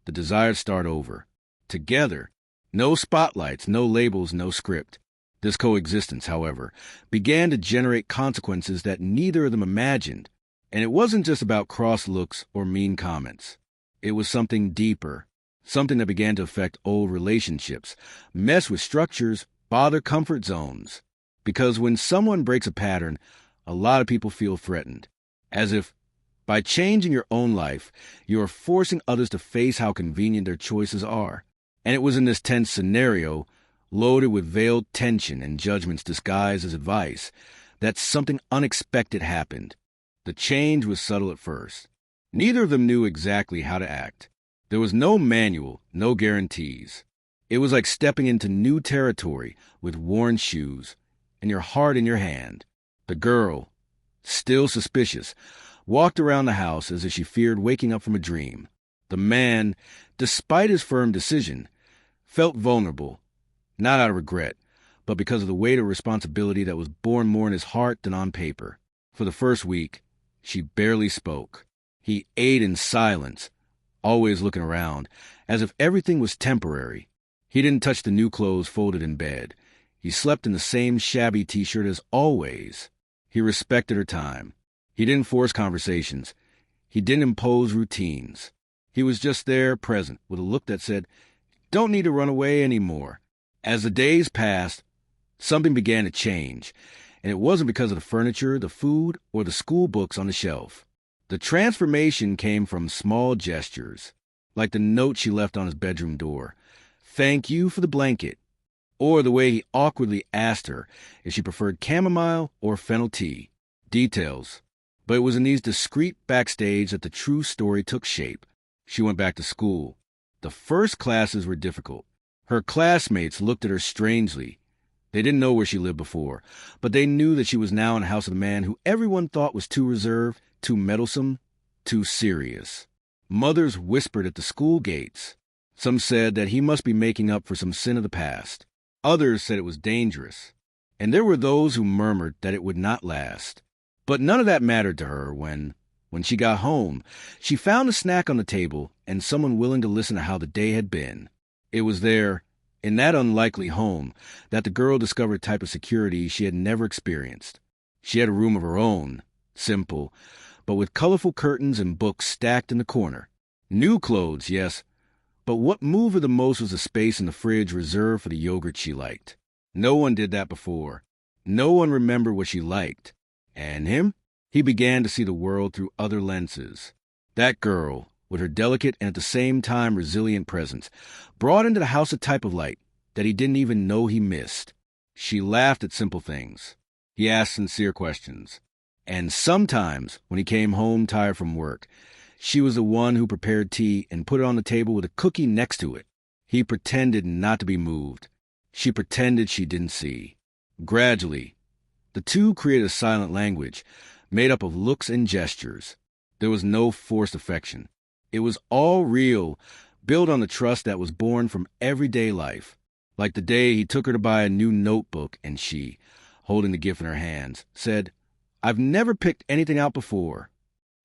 the desire to start over, together. No spotlights, no labels, no script. This coexistence, however, began to generate consequences that neither of them imagined, and it wasn't just about cross looks or mean comments. It was something deeper, something that began to affect old relationships, mess with structures, bother comfort zones. Because when someone breaks a pattern, a lot of people feel threatened, as if By changing your own life, you are forcing others to face how convenient their choices are. And it was in this tense scenario, loaded with veiled tension and judgments disguised as advice, that something unexpected happened. The change was subtle at first. Neither of them knew exactly how to act. There was no manual, no guarantees. It was like stepping into new territory with worn shoes and your heart in your hand. The girl, still suspicious, walked around the house as if she feared waking up from a dream. The man, despite his firm decision, felt vulnerable, not out of regret, but because of the weight of responsibility that was borne more in his heart than on paper. For the first week, she barely spoke. He ate in silence, always looking around, as if everything was temporary. He didn't touch the new clothes folded in bed. He slept in the same shabby t-shirt as always. He respected her time. He didn't force conversations. He didn't impose routines. He was just there, present, with a look that said, "Don't need to run away anymore." As the days passed, something began to change, and it wasn't because of the furniture, the food, or the school books on the shelf. The transformation came from small gestures, like the note she left on his bedroom door. "Thank you for the blanket," or the way he awkwardly asked her if she preferred chamomile or fennel tea. Details. But it was in these discreet backstage that the true story took shape. She went back to school. The first classes were difficult. Her classmates looked at her strangely. They didn't know where she lived before, but they knew that she was now in the house of the man who everyone thought was too reserved, too meddlesome, too serious. Mothers whispered at the school gates. Some said that he must be making up for some sin of the past. Others said it was dangerous. And there were those who murmured that it would not last. But none of that mattered to her when she got home, she found a snack on the table and someone willing to listen to how the day had been. It was there, in that unlikely home, that the girl discovered a type of security she had never experienced. She had a room of her own, simple, but with colorful curtains and books stacked in the corner. New clothes, yes, but what moved her the most was the space in the fridge reserved for the yogurt she liked. No one did that before. No one remembered what she liked. And him? He began to see the world through other lenses. That girl, with her delicate and at the same time resilient presence, brought into the house a type of light that he didn't even know he missed. She laughed at simple things. He asked sincere questions. And sometimes, when he came home tired from work, she was the one who prepared tea and put it on the table with a cookie next to it. He pretended not to be moved. She pretended she didn't see. Gradually, the two created a silent language, made up of looks and gestures. There was no forced affection. It was all real, built on the trust that was born from everyday life. Like the day he took her to buy a new notebook and she, holding the gift in her hands, said, "I've never picked anything out before."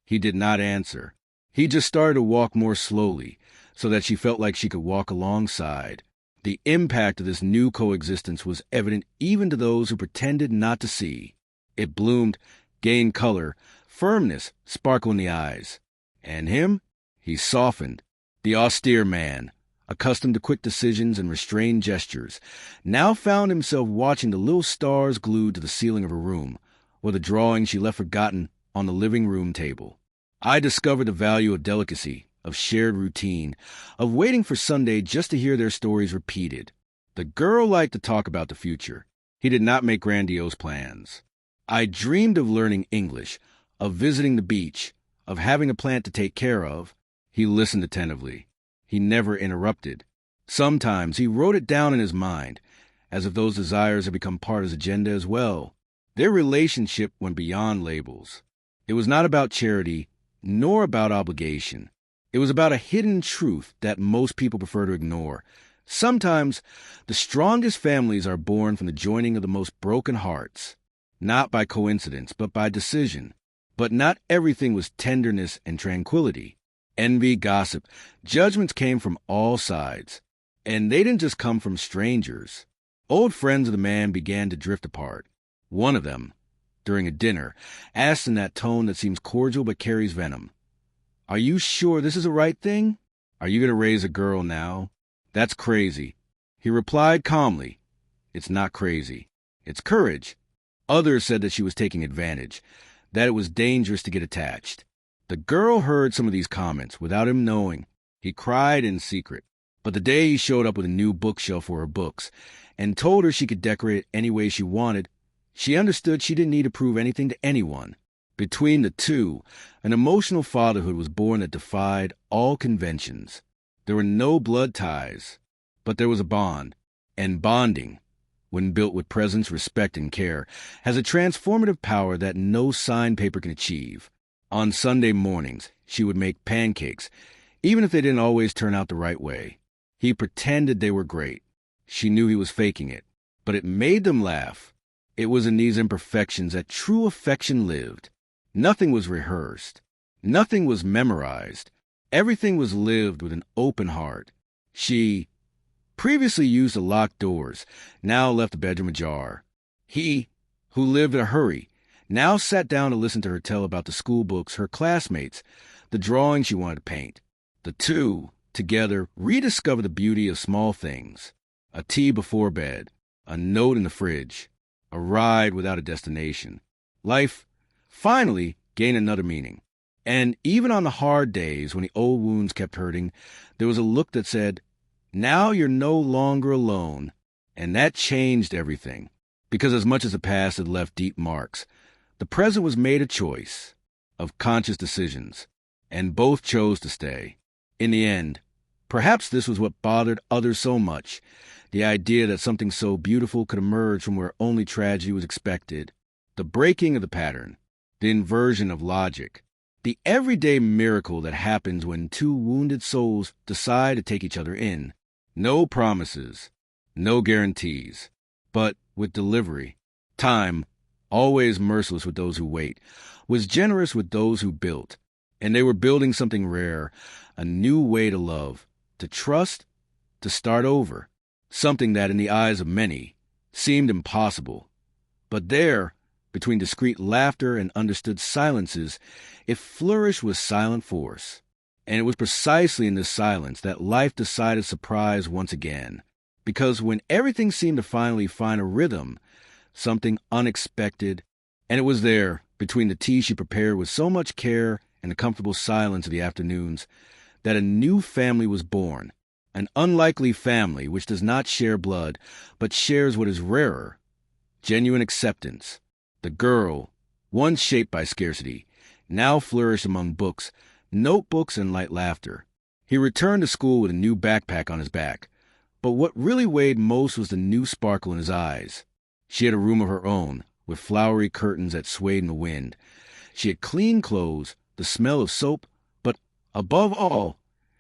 He did not answer. He just started to walk more slowly, so that she felt like she could walk alongside. The impact of this new coexistence was evident even to those who pretended not to see. It bloomed, gained color, firmness, sparkle in the eyes. And him? He softened. The austere man, accustomed to quick decisions and restrained gestures, now found himself watching the little stars glued to the ceiling of her room, or the drawing she left forgotten on the living room table. I discovered the value of delicacy, of shared routine, of waiting for Sunday just to hear their stories repeated. The girl liked to talk about the future. He did not make grandiose plans. I dreamed of learning English, of visiting the beach, of having a plant to take care of. He listened attentively. He never interrupted. Sometimes he wrote it down in his mind, as if those desires had become part of his agenda as well. Their relationship went beyond labels. It was not about charity, nor about obligation. It was about a hidden truth that most people prefer to ignore. Sometimes, the strongest families are born from the joining of the most broken hearts. Not by coincidence, but by decision. But not everything was tenderness and tranquility. Envy, gossip, judgments came from all sides. And they didn't just come from strangers. Old friends of the man began to drift apart. One of them, during a dinner, asked in that tone that seems cordial but carries venom, "Are you sure this is the right thing? Are you going to raise a girl now? That's crazy." He replied calmly, "It's not crazy. It's courage." Others said that she was taking advantage, that it was dangerous to get attached. The girl heard some of these comments without him knowing. He cried in secret. But the day he showed up with a new bookshelf for her books and told her she could decorate it any way she wanted, she understood she didn't need to prove anything to anyone. Between the two, an emotional fatherhood was born that defied all conventions. There were no blood ties, but there was a bond. And bonding, when built with presence, respect, and care, has a transformative power that no signed paper can achieve. On Sunday mornings, she would make pancakes, even if they didn't always turn out the right way. He pretended they were great. She knew he was faking it, but it made them laugh. It was in these imperfections that true affection lived. Nothing was rehearsed. Nothing was memorized. Everything was lived with an open heart. She previously used to lock doors, now left the bedroom ajar. He, who lived in a hurry, now sat down to listen to her tell about the school books, her classmates, the drawings she wanted to paint. The two, together, rediscovered the beauty of small things. A tea before bed, a note in the fridge, a ride without a destination. Life, finally, gained another meaning. And even on the hard days when the old wounds kept hurting, there was a look that said, "Now you're no longer alone." And that changed everything. Because as much as the past had left deep marks, the present was made a choice of conscious decisions, and both chose to stay. In the end, perhaps this was what bothered others so much, the idea that something so beautiful could emerge from where only tragedy was expected, the breaking of the pattern, the inversion of logic, the everyday miracle that happens when two wounded souls decide to take each other in. No promises, no guarantees, but with delivery. Time, always merciless with those who wait, was generous with those who built. And they were building something rare, a new way to love, to trust, to start over. Something that, in the eyes of many, seemed impossible. But there, between discreet laughter and understood silences, it flourished with silent force. And it was precisely in this silence that life decided surprise once again. Because when everything seemed to finally find a rhythm, something unexpected, and it was there, between the tea she prepared with so much care and the comfortable silence of the afternoons, that a new family was born. An unlikely family which does not share blood, but shares what is rarer, genuine acceptance. The girl, once shaped by scarcity, now flourished among books, notebooks, and light laughter. He returned to school with a new backpack on his back, but what really weighed most was the new sparkle in his eyes. She had a room of her own, with flowery curtains that swayed in the wind. She had clean clothes, the smell of soap, but above all,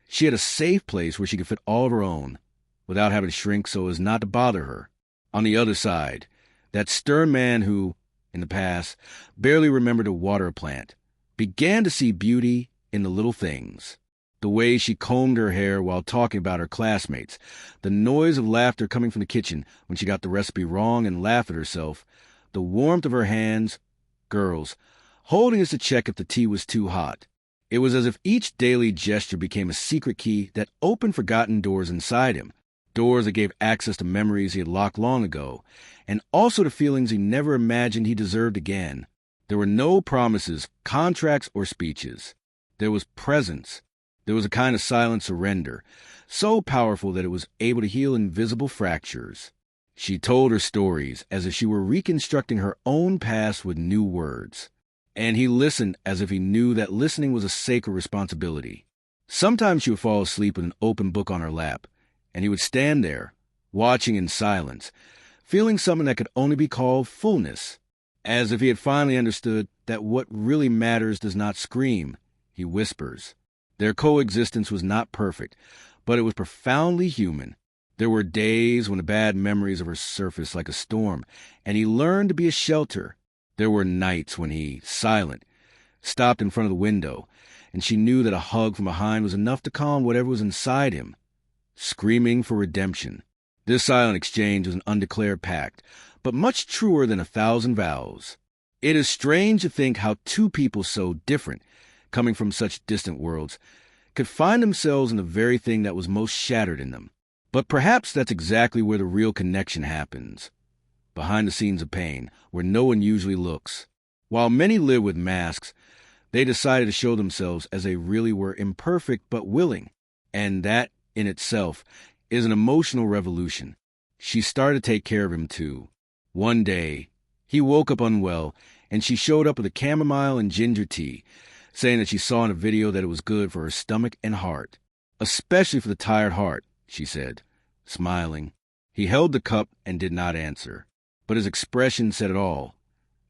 she had a safe place where she could fit all of her own, without having to shrink so as not to bother her. On the other side, that stern man who, in the past, barely remembered to water a plant, began to see beauty in the little things. The way she combed her hair while talking about her classmates, the noise of laughter coming from the kitchen when she got the recipe wrong and laughed at herself, the warmth of her hands, girls, holding us to check if the tea was too hot. It was as if each daily gesture became a secret key that opened forgotten doors inside him, doors that gave access to memories he had locked long ago, and also to feelings he never imagined he deserved again. There were no promises, contracts, or speeches. There was presence. There was a kind of silent surrender, so powerful that it was able to heal invisible fractures. She told her stories as if she were reconstructing her own past with new words. And he listened as if he knew that listening was a sacred responsibility. Sometimes she would fall asleep with an open book on her lap, and he would stand there, watching in silence, feeling something that could only be called fullness, as if he had finally understood that what really matters does not scream, he whispers. Their coexistence was not perfect, but it was profoundly human. There were days when the bad memories of her surfaced like a storm, and he learned to be a shelter. There were nights when he, silent, stopped in front of the window, and she knew that a hug from behind was enough to calm whatever was inside him, screaming for redemption. This silent exchange was an undeclared pact, but much truer than 1,000 vows. It is strange to think how two people so different, coming from such distant worlds, could find themselves in the very thing that was most shattered in them. But perhaps that's exactly where the real connection happens. Behind the scenes of pain, where no one usually looks. While many live with masks, They decided to show themselves as they really were, imperfect but willing. And that, in itself, is an emotional revolution. She started to take care of him, too. One day, he woke up unwell, and she showed up with a chamomile and ginger tea, saying that she saw in a video that it was good for her stomach and heart. Especially for the tired heart, she said, smiling. He held the cup and did not answer. But his expression said it all.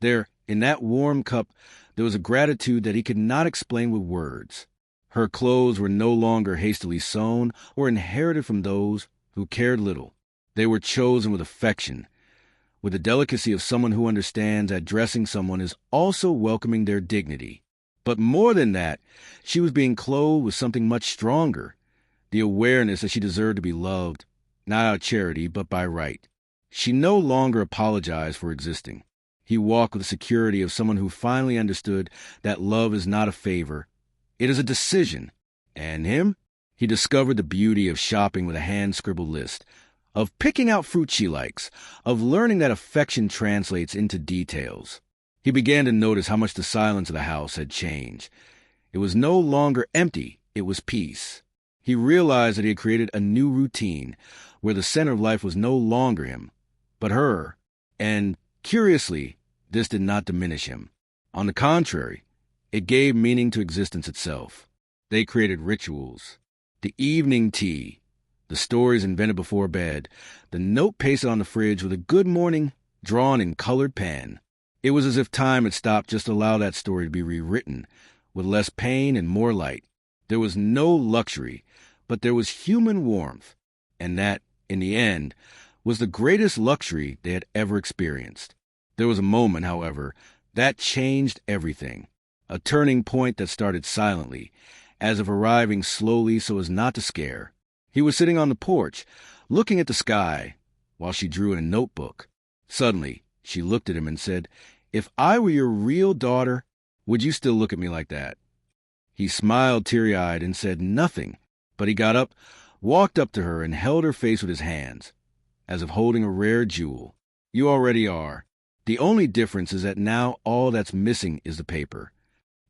There, in that warm cup, there was a gratitude that he could not explain with words. Her clothes were no longer hastily sewn or inherited from those who cared little. They were chosen with affection, with the delicacy of someone who understands that dressing someone is also welcoming their dignity. But more than that, she was being clothed with something much stronger, the awareness that she deserved to be loved, not out of charity, but by right. She no longer apologized for existing. He walked with the security of someone who finally understood that love is not a favor. It is a decision. And him? He discovered the beauty of shopping with a hand-scribbled list, of picking out fruit she likes, of learning that affection translates into details. He began to notice how much the silence of the house had changed. It was no longer empty, it was peace. He realized that he had created a new routine, where the center of life was no longer him, but her. And, curiously, this did not diminish him. On the contrary, it gave meaning to existence itself. They created rituals. The evening tea, the stories invented before bed, the note pasted on the fridge with a good morning drawn in colored pen. It was as if time had stopped just to allow that story to be rewritten, with less pain and more light. There was no luxury, but there was human warmth, and that, in the end, was the greatest luxury they had ever experienced. There was a moment, however, that changed everything, a turning point that started silently, as if arriving slowly so as not to scare. He was sitting on the porch, looking at the sky, while she drew in a notebook. Suddenly, she looked at him and said, "If I were your real daughter, would you still look at me like that?" He smiled teary-eyed and said nothing, but he got up, walked up to her, and held her face with his hands, as if holding a rare jewel. "You already are. The only difference is that now all that's missing is the paper."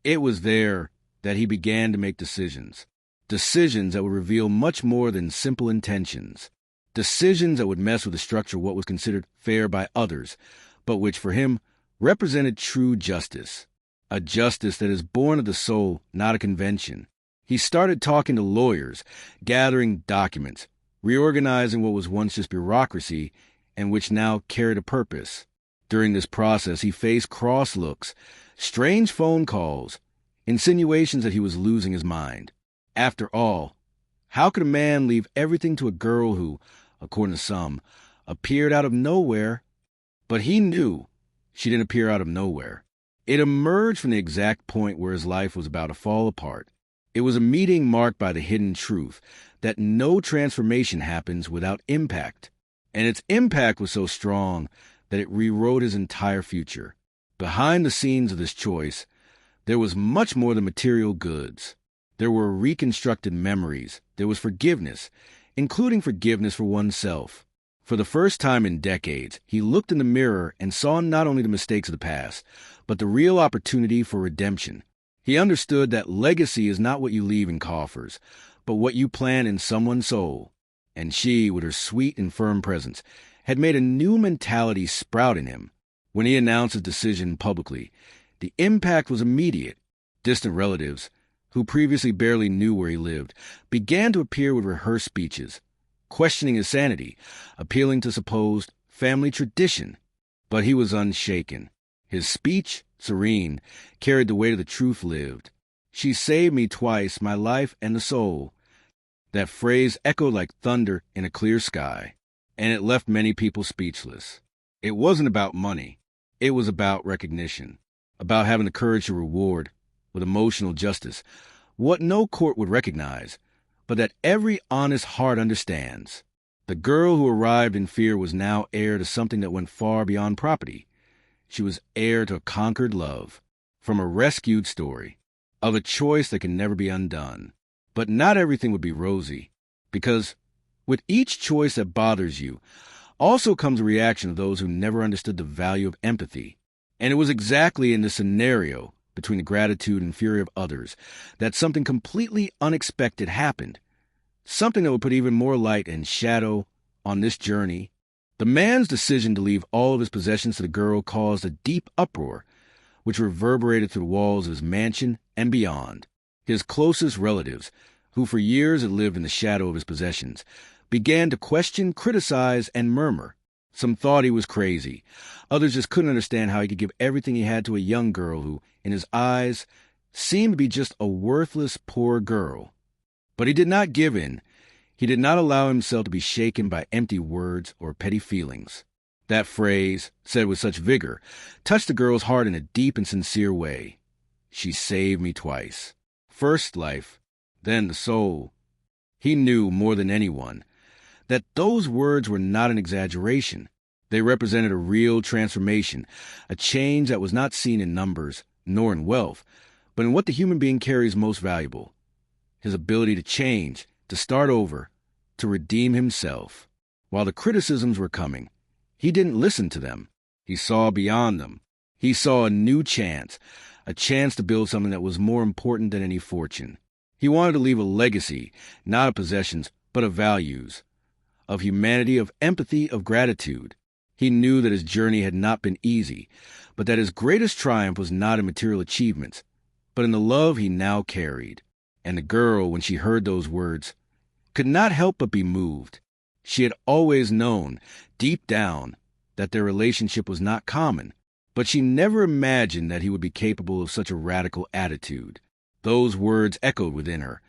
It was there that he began to make decisions. Decisions that would reveal much more than simple intentions. Decisions that would mess with the structure of what was considered fair by others, but which for him represented true justice. A justice that is born of the soul, not a convention. He started talking to lawyers, gathering documents, reorganizing what was once just bureaucracy and which now carried a purpose. During this process, he faced cross looks, strange phone calls, insinuations that he was losing his mind. After all, how could a man leave everything to a girl who, according to some, appeared out of nowhere? But he knew she didn't appear out of nowhere. It emerged from the exact point where his life was about to fall apart. It was a meeting marked by the hidden truth that no transformation happens without impact. And its impact was so strong that it rewrote his entire future. Behind the scenes of this choice, there was much more than material goods. There were reconstructed memories. There was forgiveness, including forgiveness for oneself. For the first time in decades, he looked in the mirror and saw not only the mistakes of the past, but the real opportunity for redemption. He understood that legacy is not what you leave in coffers, but what you plant in someone's soul. And she, with her sweet and firm presence, had made a new mentality sprout in him. When he announced his decision publicly, the impact was immediate. Distant relatives, who previously barely knew where he lived, began to appear with rehearsed speeches, questioning his sanity, appealing to supposed family tradition. But he was unshaken. His speech, serene, carried the weight of the truth lived. "She saved me twice, my life and the soul." That phrase echoed like thunder in a clear sky, and it left many people speechless. It wasn't about money. It was about recognition, about having the courage to reward, with emotional justice, what no court would recognize, but that every honest heart understands. The girl who arrived in fear was now heir to something that went far beyond property. She was heir to a conquered love, from a rescued story, of a choice that can never be undone. But not everything would be rosy, because with each choice that bothers you also comes a reaction of those who never understood the value of empathy. And it was exactly in this scenario between the gratitude and fury of others, that something completely unexpected happened, something that would put even more light and shadow on this journey. The man's decision to leave all of his possessions to the girl caused a deep uproar, which reverberated through the walls of his mansion and beyond. His closest relatives, who for years had lived in the shadow of his possessions, began to question, criticize, and murmur. Some thought he was crazy. Others just couldn't understand how he could give everything he had to a young girl who, in his eyes, seemed to be just a worthless, poor girl. But he did not give in. He did not allow himself to be shaken by empty words or petty feelings. That phrase, said with such vigor, touched the girl's heart in a deep and sincere way. She saved me twice. First life, then the soul. He knew more than anyone that those words were not an exaggeration. They represented a real transformation, a change that was not seen in numbers nor in wealth, but in what the human being carries most valuable: his ability to change, to start over, to redeem himself. While the criticisms were coming, he didn't listen to them. He saw beyond them. He saw a new chance, a chance to build something that was more important than any fortune. He wanted to leave a legacy, not of possessions, but of values, of humanity, of empathy, of gratitude. He knew that his journey had not been easy, but that his greatest triumph was not in material achievements, but in the love he now carried. And the girl, when she heard those words, could not help but be moved. She had always known, deep down, that their relationship was not common, but she never imagined that he would be capable of such a radical attitude. Those words echoed within her,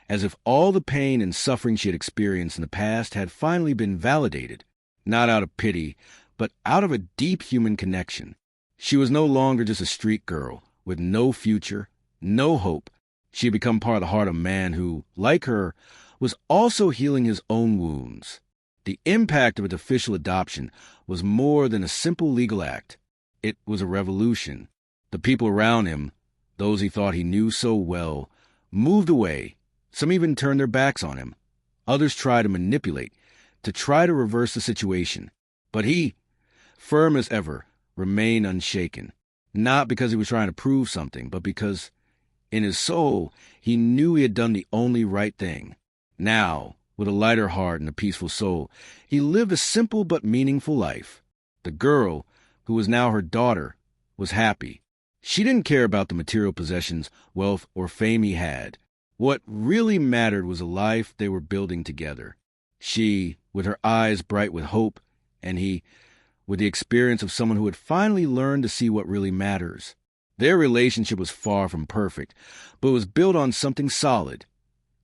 as if all the pain and suffering she had experienced in the past had finally been validated, not out of pity, but out of a deep human connection. She was no longer just a street girl, with no future, no hope. She had become part of the heart of a man who, like her, was also healing his own wounds. The impact of its official adoption was more than a simple legal act. It was a revolution. The people around him, those he thought he knew so well, moved away. Some even turned their backs on him. Others tried to manipulate, to try to reverse the situation. But he, firm as ever, remained unshaken. Not because he was trying to prove something, but because, in his soul, he knew he had done the only right thing. Now, with a lighter heart and a peaceful soul, he lived a simple but meaningful life. The girl, who was now her daughter, was happy. She didn't care about the material possessions, wealth, or fame he had. What really mattered was a life they were building together. She, with her eyes bright with hope, and he, with the experience of someone who had finally learned to see what really matters. Their relationship was far from perfect, but was built on something solid.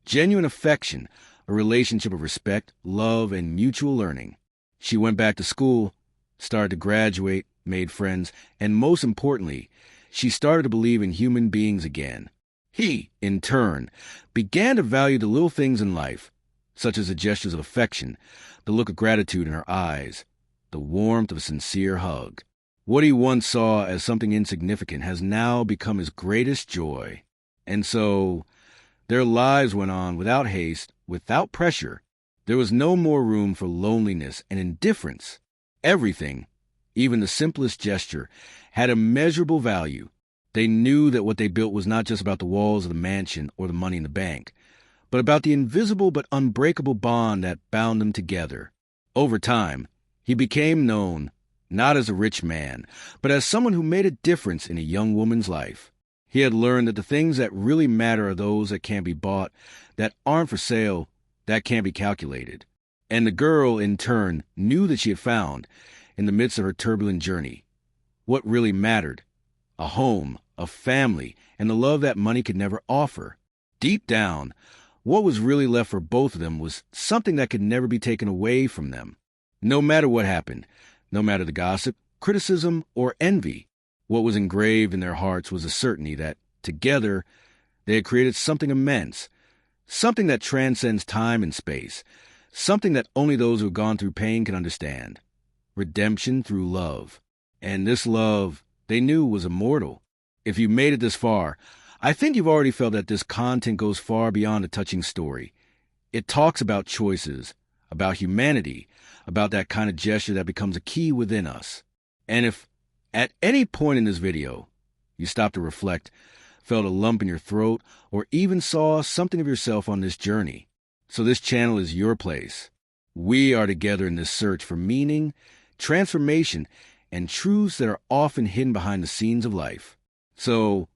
Genuine affection, a relationship of respect, love, and mutual learning. She went back to school, started to graduate, made friends, and most importantly, she started to believe in human beings again. He, in turn, began to value the little things in life, such as the gestures of affection, the look of gratitude in her eyes, the warmth of a sincere hug. What he once saw as something insignificant has now become his greatest joy. And so, their lives went on without haste, without pressure. There was no more room for loneliness and indifference. Everything, even the simplest gesture, had immeasurable value. They knew that what they built was not just about the walls of the mansion or the money in the bank, but about the invisible but unbreakable bond that bound them together. Over time, he became known, not as a rich man, but as someone who made a difference in a young woman's life. He had learned that the things that really matter are those that can't be bought, that aren't for sale, that can't be calculated. And the girl, in turn, knew that she had found, in the midst of her turbulent journey, what really mattered: a home, a family, and the love that money could never offer. Deep down, what was really left for both of them was something that could never be taken away from them. No matter what happened, no matter the gossip, criticism, or envy, what was engraved in their hearts was the certainty that, together, they had created something immense, something that transcends time and space, something that only those who have gone through pain can understand. Redemption through love. And this love, they knew, was immortal. If you made it this far, I think you've already felt that this content goes far beyond a touching story. It talks about choices, about humanity, about that kind of gesture that becomes a key within us. And if, at any point in this video, You stopped to reflect, felt a lump in your throat, or even saw something of yourself on this journey. So this channel is your place. We are together in this search for meaning, transformation, and truths that are often hidden behind the scenes of life. So,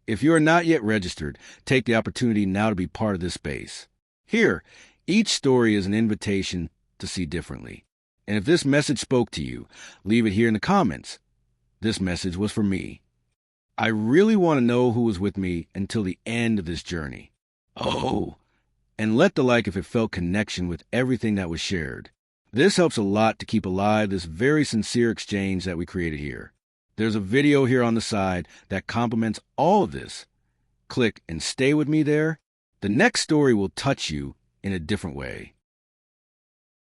if you are not yet registered, take the opportunity now to be part of this space. Here, each story is an invitation to see differently. And if this message spoke to you, leave it here in the comments. This message was for me. I really want to know who was with me until the end of this journey. Oh, and let the like if it felt connection with everything that was shared. This helps a lot to keep alive this very sincere exchange that we created here. There's a video here on the side that complements all of this. Click and stay with me there. The next story will touch you in a different way.